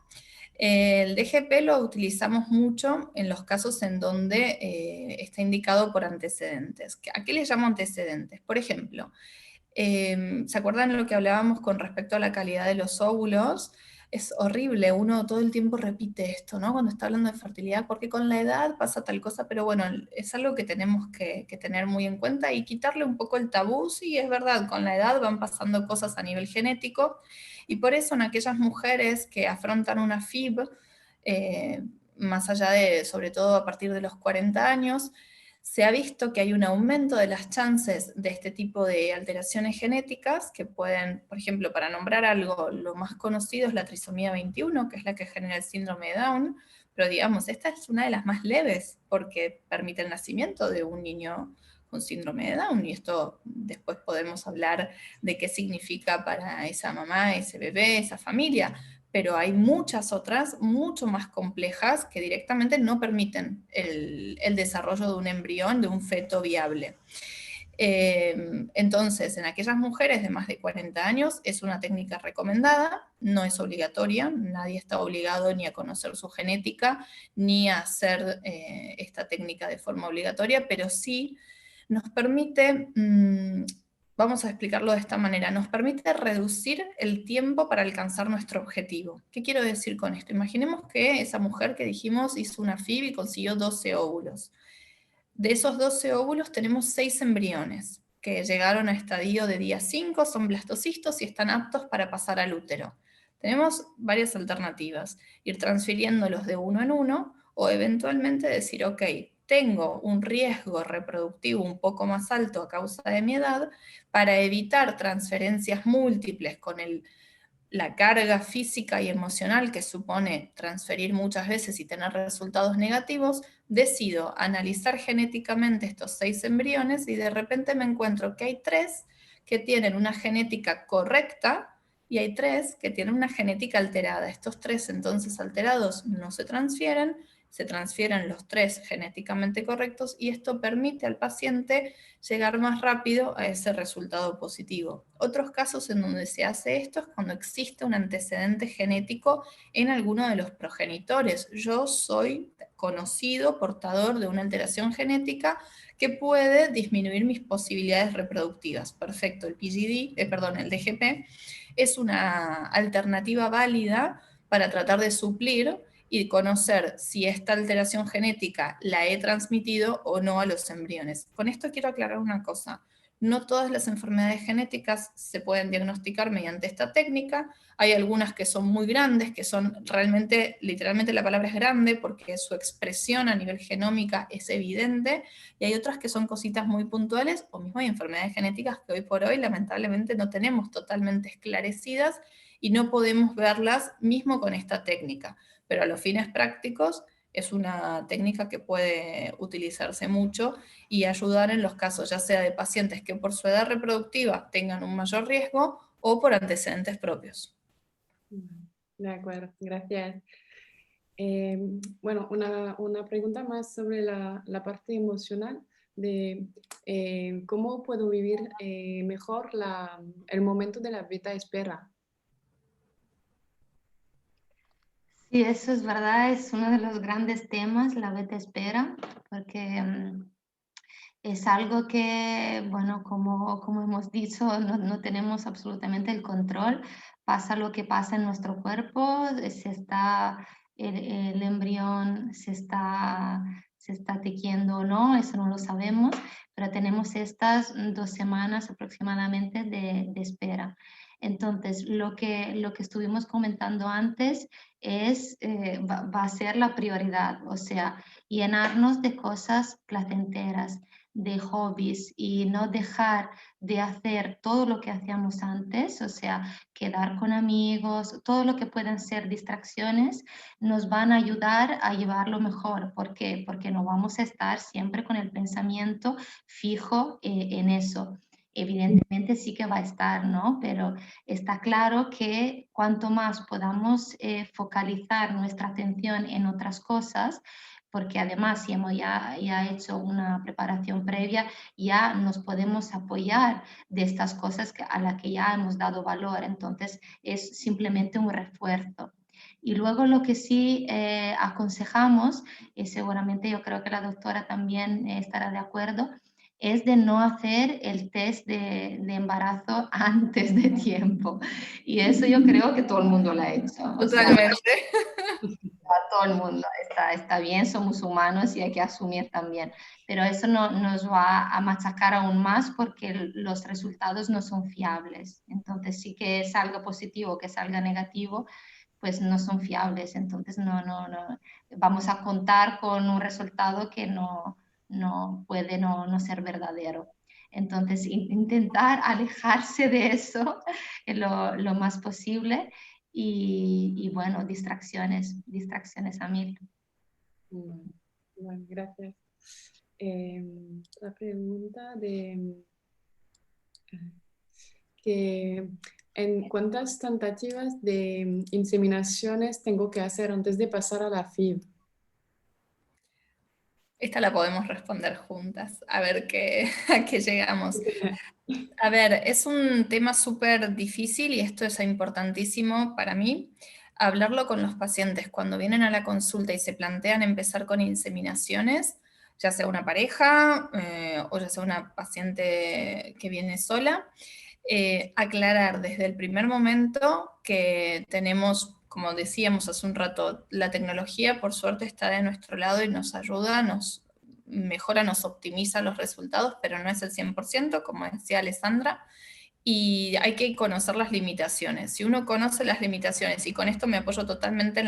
el DGP lo utilizamos mucho en los casos en donde está indicado por antecedentes. ¿A qué le llamo antecedentes? Por ejemplo, ¿se acuerdan lo que hablábamos con respecto a la calidad de los óvulos? Es horrible, uno todo el tiempo repite esto, ¿no? Cuando está hablando de fertilidad, porque con la edad pasa tal cosa, pero bueno, es algo que tenemos que tener muy en cuenta y quitarle un poco el tabú. Sí, es verdad, con la edad van pasando cosas a nivel genético, y por eso en aquellas mujeres que afrontan una FIV, más allá de, sobre todo a partir de los 40 años, se ha visto que hay un aumento de las chances de este tipo de alteraciones genéticas que pueden, por ejemplo, para nombrar algo, lo más conocido es la trisomía 21, que es la que genera el síndrome de Down, pero digamos, esta es una de las más leves porque permite el nacimiento de un niño con síndrome de Down, y esto después podemos hablar de qué significa para esa mamá, ese bebé, esa familia. Pero hay muchas otras, mucho más complejas, que directamente no permiten el desarrollo de un embrión, de un feto viable. Entonces, en aquellas mujeres de más de 40 años es una técnica recomendada, no es obligatoria, nadie está obligado ni a conocer su genética, ni a hacer esta técnica de forma obligatoria, pero sí nos permite... Vamos a explicarlo de esta manera, nos permite reducir el tiempo para alcanzar nuestro objetivo. ¿Qué quiero decir con esto? Imaginemos que esa mujer que dijimos hizo una FIV y consiguió 12 óvulos. De esos 12 óvulos tenemos 6 embriones que llegaron a estadio de día 5, son blastocistos y están aptos para pasar al útero. Tenemos varias alternativas, ir transfiriéndolos de uno en uno, o eventualmente decir, ok, tengo un riesgo reproductivo un poco más alto a causa de mi edad, para evitar transferencias múltiples con la carga física y emocional que supone transferir muchas veces y tener resultados negativos, decido analizar genéticamente estos 6 embriones y de repente me encuentro que hay 3 que tienen una genética correcta y hay 3 que tienen una genética alterada. Estos 3 entonces alterados no se transfieren los 3 genéticamente correctos, y esto permite al paciente llegar más rápido a ese resultado positivo. Otros casos en donde se hace esto es cuando existe un antecedente genético en alguno de los progenitores. Yo soy conocido portador de una alteración genética que puede disminuir mis posibilidades reproductivas. Perfecto, el DGP es una alternativa válida para tratar de suplir y conocer si esta alteración genética la he transmitido o no a los embriones. Con esto quiero aclarar una cosa. No todas las enfermedades genéticas se pueden diagnosticar mediante esta técnica. Hay algunas que son muy grandes, que son realmente, literalmente la palabra es grande, porque su expresión a nivel genómica es evidente, y hay otras que son cositas muy puntuales, o mismo hay enfermedades genéticas que hoy por hoy lamentablemente no tenemos totalmente esclarecidas y no podemos verlas mismo con esta técnica. Pero a los fines prácticos es una técnica que puede utilizarse mucho y ayudar en los casos ya sea de pacientes que por su edad reproductiva tengan un mayor riesgo o por antecedentes propios. De acuerdo, gracias. Bueno, una pregunta más sobre la parte emocional de cómo puedo vivir mejor el momento de la beta espera. Sí, eso es verdad, es uno de los grandes temas, la beta espera, porque es algo que, bueno, como hemos dicho, no tenemos absolutamente el control. Pasa lo que pasa en nuestro cuerpo, el embrión se está tejiendo o no, eso no lo sabemos, pero tenemos estas 2 semanas aproximadamente de espera. Entonces, lo que estuvimos comentando antes va a ser la prioridad, o sea, llenarnos de cosas placenteras, de hobbies y no dejar de hacer todo lo que hacíamos antes, o sea, quedar con amigos, todo lo que puedan ser distracciones, nos van a ayudar a llevarlo mejor. ¿Por qué? Porque no vamos a estar siempre con el pensamiento fijo en eso. Evidentemente sí que va a estar, ¿no? Pero está claro que cuanto más podamos focalizar nuestra atención en otras cosas, porque además si hemos ya hecho una preparación previa, ya nos podemos apoyar de estas cosas a las que ya hemos dado valor, entonces es simplemente un refuerzo. Y luego lo que sí aconsejamos, y seguramente yo creo que la doctora también estará de acuerdo, es de no hacer el test de embarazo antes de tiempo. Y eso yo creo que todo el mundo lo ha hecho. Totalmente. Todo el mundo está bien, somos humanos y hay que asumir también. Pero eso no nos va a machacar aún más porque los resultados no son fiables. Entonces sí que salga positivo, que salga negativo, pues no son fiables. Entonces no vamos a contar con un resultado que no puede no ser verdadero. Entonces intentar alejarse de eso lo más posible. Y bueno, distracciones a 1000. Bueno, gracias. La pregunta de ¿cuántas tentativas de inseminaciones tengo que hacer antes de pasar a la FIV? Esta la podemos responder juntas, a ver a qué llegamos. A ver, es un tema súper difícil y esto es importantísimo para mí, hablarlo con los pacientes cuando vienen a la consulta y se plantean empezar con inseminaciones, ya sea una pareja o ya sea una paciente que viene sola, aclarar desde el primer momento que tenemos, como decíamos hace un rato, la tecnología por suerte está de nuestro lado y nos ayuda, nos mejora, nos optimiza los resultados, pero no es el 100%, como decía Alessandra, y hay que conocer las limitaciones. Si uno conoce las limitaciones, y con esto me apoyo totalmente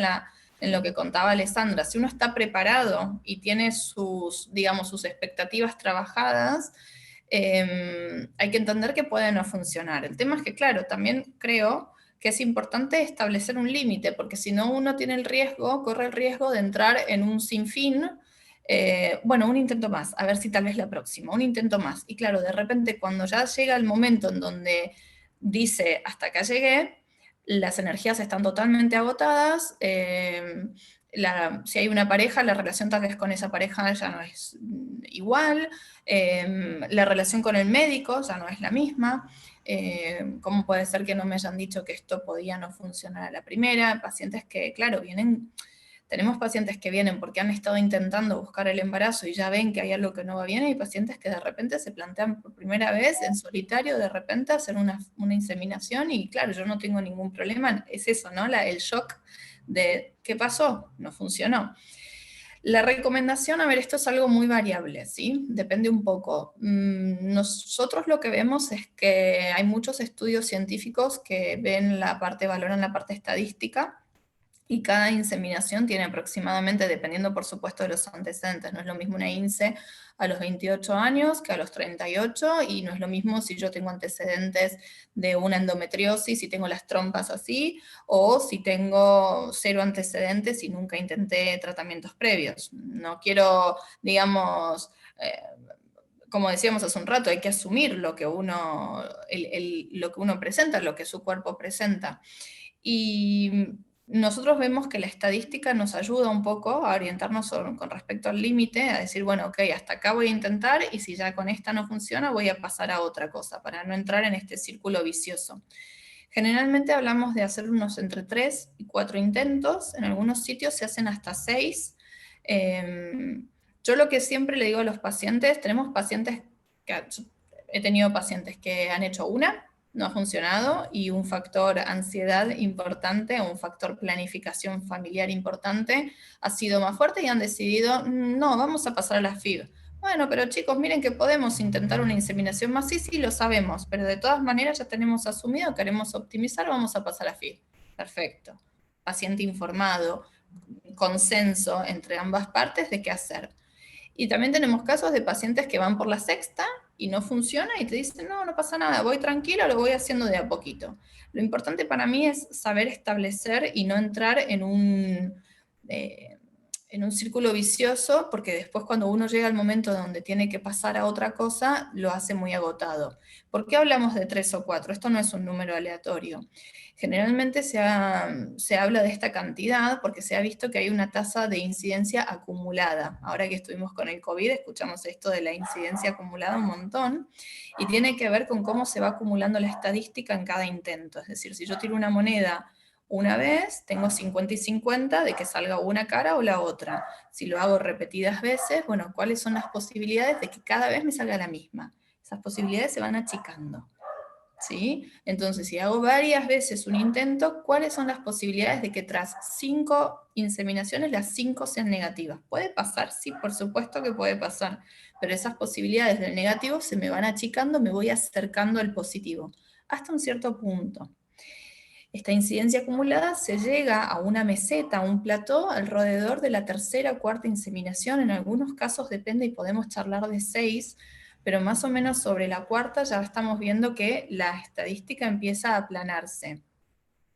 en lo que contaba Alessandra, si uno está preparado y tiene sus expectativas trabajadas, hay que entender que puede no funcionar. El tema es que, claro, también creo que es importante establecer un límite, porque si no uno corre el riesgo de entrar en un sinfín. Bueno, un intento más, a ver si tal vez la próxima, un intento más. Y claro, de repente cuando ya llega el momento en donde dice hasta acá llegué, las energías están totalmente agotadas, si hay una pareja, la relación tal vez con esa pareja ya no es igual, la relación con el médico ya no es la misma. ¿Cómo puede ser que no me hayan dicho que esto podía no funcionar a la primera? Pacientes que, claro, vienen Tenemos pacientes que vienen porque han estado intentando buscar el embarazo y ya ven que hay algo que no va bien, y pacientes que de repente se plantean por primera vez en solitario, de repente hacer una inseminación, y claro, yo no tengo ningún problema, es eso, ¿no? El shock de ¿qué pasó? No funcionó. La recomendación, a ver, esto es algo muy variable, ¿sí? Depende un poco. Nosotros lo que vemos es que hay muchos estudios científicos que valoran la parte estadística, y cada inseminación tiene aproximadamente, dependiendo por supuesto de los antecedentes, no es lo mismo una INSE a los 28 años que a los 38, y no es lo mismo si yo tengo antecedentes de una endometriosis y tengo las trompas así, o si tengo 0 antecedentes y nunca intenté tratamientos previos. No quiero, digamos, como decíamos hace un rato, hay que asumir lo que uno, lo que uno presenta, lo que su cuerpo presenta. Y nosotros vemos que la estadística nos ayuda un poco a orientarnos con respecto al límite, a decir, bueno, ok, hasta acá voy a intentar, y si ya con esta no funciona, voy a pasar a otra cosa, para no entrar en este círculo vicioso. Generalmente hablamos de hacer unos entre 3 y 4 intentos, en algunos sitios se hacen hasta 6. Yo lo que siempre le digo a los pacientes, he tenido pacientes que han hecho una, no ha funcionado, y un factor ansiedad importante, un factor planificación familiar importante, ha sido más fuerte, y han decidido, no, vamos a pasar a la FIV. Bueno, pero chicos, miren que podemos intentar una inseminación más, sí, lo sabemos, pero de todas maneras ya tenemos asumido, queremos optimizar, vamos a pasar a FIV. Perfecto. Paciente informado, consenso entre ambas partes de qué hacer. Y también tenemos casos de pacientes que van por la sexta y no funciona, y te dicen, no, no pasa nada, voy tranquilo, lo voy haciendo de a poquito. Lo importante para mí es saber establecer y no entrar en un círculo vicioso, porque después cuando uno llega al momento donde tiene que pasar a otra cosa, lo hace muy agotado. ¿Por qué hablamos de 3 o 4? Esto no es un número aleatorio. Generalmente se habla de esta cantidad porque se ha visto que hay una tasa de incidencia acumulada. Ahora que estuvimos con el COVID, escuchamos esto de la incidencia acumulada un montón, y tiene que ver con cómo se va acumulando la estadística en cada intento. Es decir, si yo tiro una moneda una vez, tengo 50 y 50 de que salga una cara o la otra. Si lo hago repetidas veces, bueno, ¿cuáles son las posibilidades de que cada vez me salga la misma? Esas posibilidades se van achicando. ¿Sí? Entonces, si hago varias veces un intento, ¿cuáles son las posibilidades de que tras 5 inseminaciones las 5 sean negativas? ¿Puede pasar? Sí, por supuesto que puede pasar, pero esas posibilidades del negativo se me van achicando, me voy acercando al positivo, hasta un cierto punto. Esta incidencia acumulada se llega a una meseta, a un plató, alrededor de la tercera o cuarta inseminación. En algunos casos depende y podemos charlar de 6, pero más o menos sobre la cuarta ya estamos viendo que la estadística empieza a aplanarse.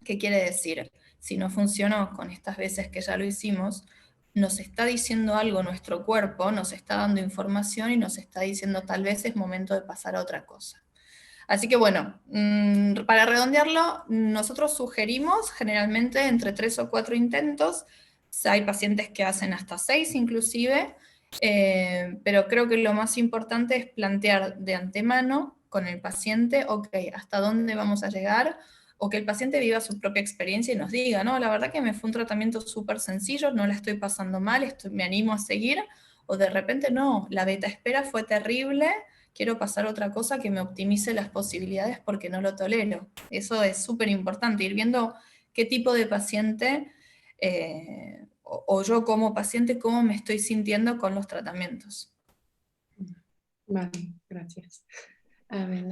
¿Qué quiere decir? Si no funcionó con estas veces que ya lo hicimos, nos está diciendo algo nuestro cuerpo, nos está dando información y nos está diciendo tal vez es momento de pasar a otra cosa. Así que bueno, para redondearlo, nosotros sugerimos generalmente entre 3 o 4 intentos. Hay pacientes que hacen hasta 6 inclusive, pero creo que lo más importante es plantear de antemano con el paciente, ok, ¿hasta dónde vamos a llegar? O que el paciente viva su propia experiencia y nos diga, no, la verdad que me fue un tratamiento súper sencillo, no la estoy pasando mal, me animo a seguir, o de repente no, la beta espera fue terrible, quiero pasar a otra cosa que me optimice las posibilidades porque no lo tolero. Eso es súper importante, ir viendo qué tipo de paciente, o yo como paciente, cómo me estoy sintiendo con los tratamientos. Vale, gracias. A ver,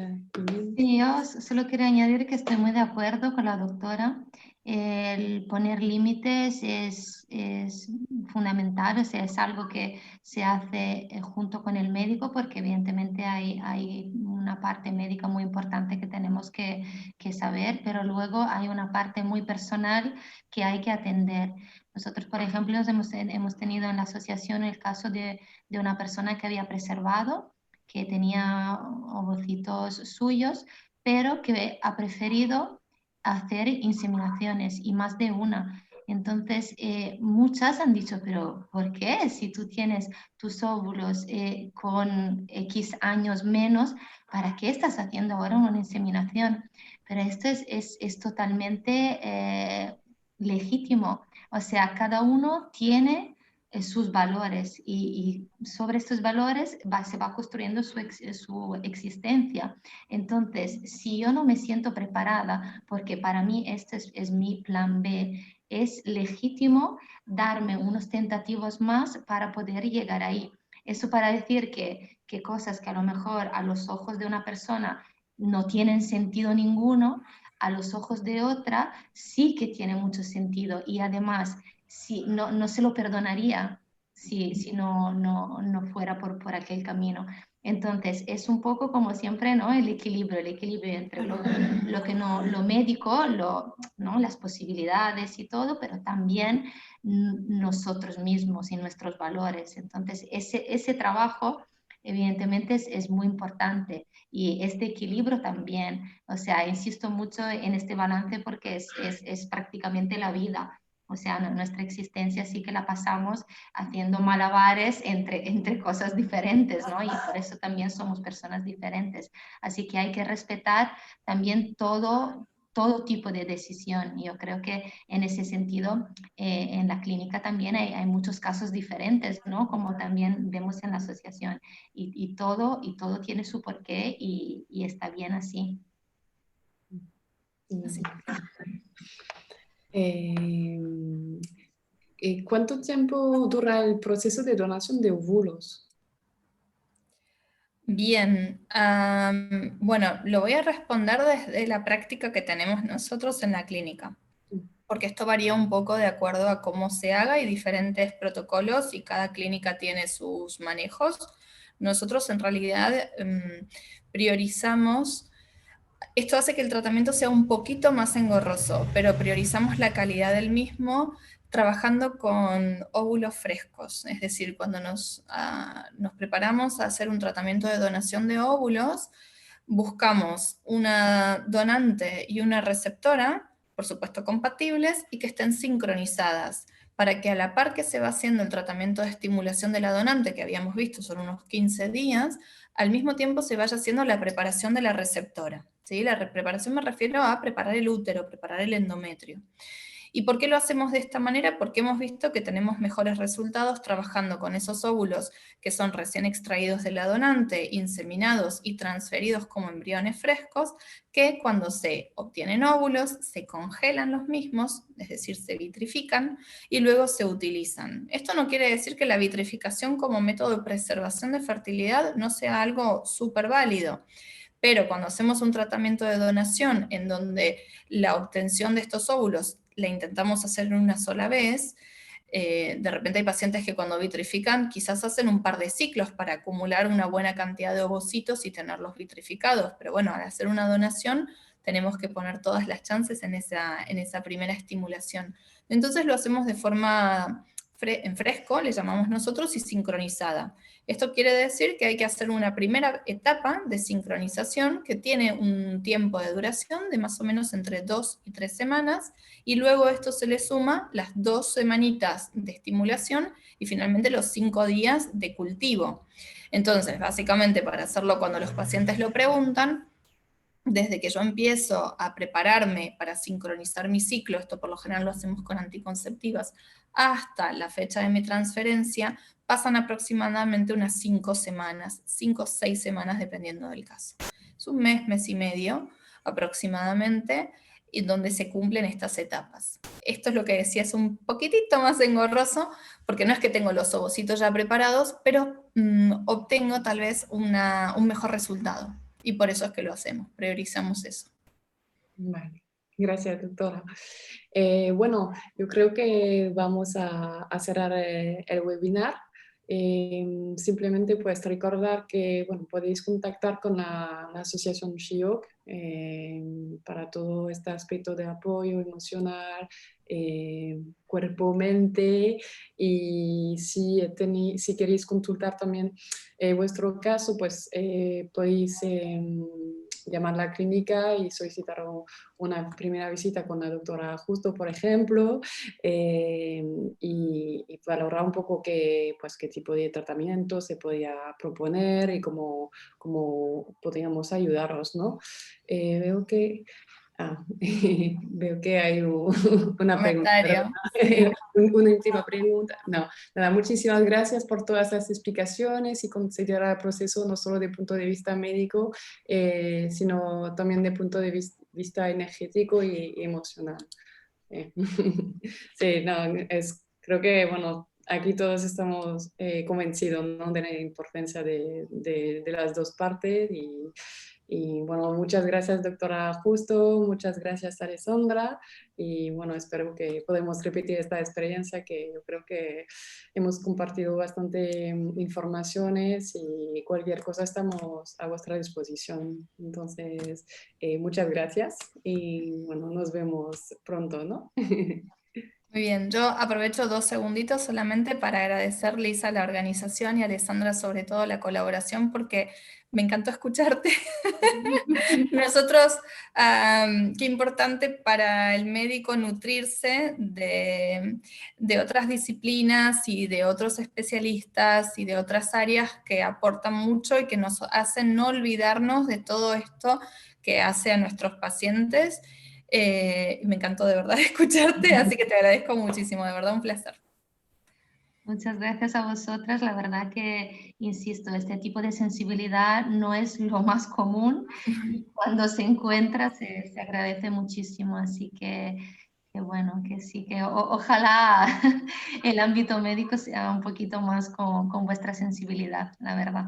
Sí, yo solo quiero añadir que estoy muy de acuerdo con la doctora. El poner límites es fundamental, o sea, es algo que se hace junto con el médico, porque evidentemente hay una parte médica muy importante que tenemos que saber, pero luego hay una parte muy personal que hay que atender. Nosotros, por ejemplo, hemos tenido en la asociación el caso de una persona que había preservado, que tenía ovocitos suyos, pero que ha preferido hacer inseminaciones, y más de una. Entonces, muchas han dicho, pero ¿por qué? Si tú tienes tus óvulos con X años menos, ¿para qué estás haciendo ahora una inseminación? Pero esto es totalmente legítimo. O sea, cada uno tiene sus valores y sobre estos valores se va construyendo su existencia. Entonces, si yo no me siento preparada, porque para mí este es mi plan B, es legítimo darme unos tentativos más para poder llegar ahí. Eso para decir que cosas que a lo mejor a los ojos de una persona no tienen sentido ninguno, a los ojos de otra sí que tiene mucho sentido y además si, no se lo perdonaría si no fuera por aquel camino. Entonces, es un poco como siempre, ¿no? El equilibrio entre lo que no, lo médico, ¿no? Las posibilidades y todo, pero también nosotros mismos y nuestros valores. Entonces, ese trabajo evidentemente es muy importante y este equilibrio también. O sea, insisto mucho en este balance porque es prácticamente la vida. O sea, nuestra existencia sí que la pasamos haciendo malabares entre cosas diferentes, ¿no? Y por eso también somos personas diferentes. Así que hay que respetar también todo tipo de decisión. Yo creo que en ese sentido, en la clínica también hay muchos casos diferentes, ¿no? Como también vemos en la asociación. Y todo tiene su porqué y está bien así. Así. ¿Cuánto tiempo dura el proceso de donación de óvulos? Bien, bueno, lo voy a responder desde la práctica que tenemos nosotros en la clínica, porque esto varía un poco de acuerdo a cómo se haga y diferentes protocolos y cada clínica tiene sus manejos. Nosotros en realidad priorizamos, esto hace que el tratamiento sea un poquito más engorroso, pero priorizamos la calidad del mismo trabajando con óvulos frescos, es decir, cuando nos preparamos a hacer un tratamiento de donación de óvulos, buscamos una donante y una receptora, por supuesto compatibles, y que estén sincronizadas, para que a la par que se va haciendo el tratamiento de estimulación de la donante, que habíamos visto son unos 15 días, al mismo tiempo se vaya haciendo la preparación de la receptora. ¿Sí? La preparación me refiero a preparar el útero, preparar el endometrio. ¿Y por qué lo hacemos de esta manera? Porque hemos visto que tenemos mejores resultados trabajando con esos óvulos que son recién extraídos de la donante, inseminados y transferidos como embriones frescos, que cuando se obtienen óvulos, se congelan los mismos, es decir, se vitrifican y luego se utilizan. Esto no quiere decir que la vitrificación como método de preservación de fertilidad no sea algo súper válido. Pero cuando hacemos un tratamiento de donación en donde la obtención de estos óvulos la intentamos hacer en una sola vez, de repente hay pacientes que cuando vitrifican quizás hacen un par de ciclos para acumular una buena cantidad de ovocitos y tenerlos vitrificados, pero bueno, al hacer una donación tenemos que poner todas las chances en esa primera estimulación. Entonces lo hacemos de forma en fresco, le llamamos nosotros, y sincronizada. Esto quiere decir que hay que hacer una primera etapa de sincronización que tiene un tiempo de duración de más o menos entre 2 y 3 semanas, y luego esto se le suma las 2 semanitas de estimulación y finalmente los 5 días de cultivo. Entonces, básicamente para hacerlo cuando los pacientes lo preguntan, desde que yo empiezo a prepararme para sincronizar mi ciclo, esto por lo general lo hacemos con anticonceptivas, hasta la fecha de mi transferencia, pasan aproximadamente unas 5 semanas, 5 o 6 semanas dependiendo del caso. Es un mes, mes y medio aproximadamente, y donde se cumplen estas etapas. Esto es lo que decía, es un poquitito más engorroso, porque no es que tengo los ovocitos ya preparados, pero obtengo tal vez un mejor resultado. Y por eso es que lo hacemos, priorizamos eso. Vale, gracias, doctora. Bueno, yo creo que vamos a cerrar el webinar. Simplemente pues recordar que bueno, podéis contactar con la asociación SHIOC para todo este aspecto de apoyo emocional, cuerpo-mente, y si queréis consultar también vuestro caso, pues podéis llamar a la clínica y solicitar una primera visita con la doctora Justo, por ejemplo, y valorar un poco qué tipo de tratamiento se podía proponer y cómo podríamos ayudaros, ¿no? Veo que Veo que hay una pregunta, Comentario. Sí. una última pregunta. No, nada, muchísimas gracias por todas las explicaciones y considerar el proceso no solo de punto de vista médico, sino también de punto de vista energético y emocional. Sí, no, creo que, bueno, aquí todos estamos convencidos, ¿no?, de la importancia de las dos partes y, bueno, muchas gracias, doctora Justo, muchas gracias, Alessandra, y bueno, espero que podamos repetir esta experiencia que yo creo que hemos compartido bastante informaciones y cualquier cosa estamos a vuestra disposición. Entonces, muchas gracias y bueno, nos vemos pronto, ¿no? Muy bien, yo aprovecho 2 segunditos solamente para agradecer, Lisa, a la organización y a Alessandra sobre todo la colaboración porque me encantó escucharte. Nosotros, qué importante para el médico nutrirse de otras disciplinas y de otros especialistas y de otras áreas que aportan mucho y que nos hacen no olvidarnos de todo esto que hace a nuestros pacientes. Me encantó de verdad escucharte, así que te agradezco muchísimo, de verdad un placer. Muchas gracias a vosotras. La verdad que, insisto, este tipo de sensibilidad no es lo más común y cuando se encuentra se agradece muchísimo. Así que bueno, que sí, que ojalá el ámbito médico sea un poquito más con vuestra sensibilidad, la verdad.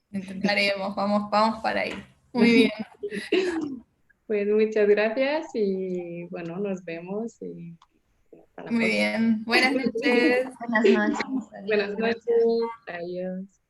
Intentaremos, vamos para ahí. Muy bien. Pues muchas gracias y bueno, nos vemos y hasta la Muy próxima. bien. Buenas noches. Buenas noches. Buenas Adiós. noches. Gracias. Adiós.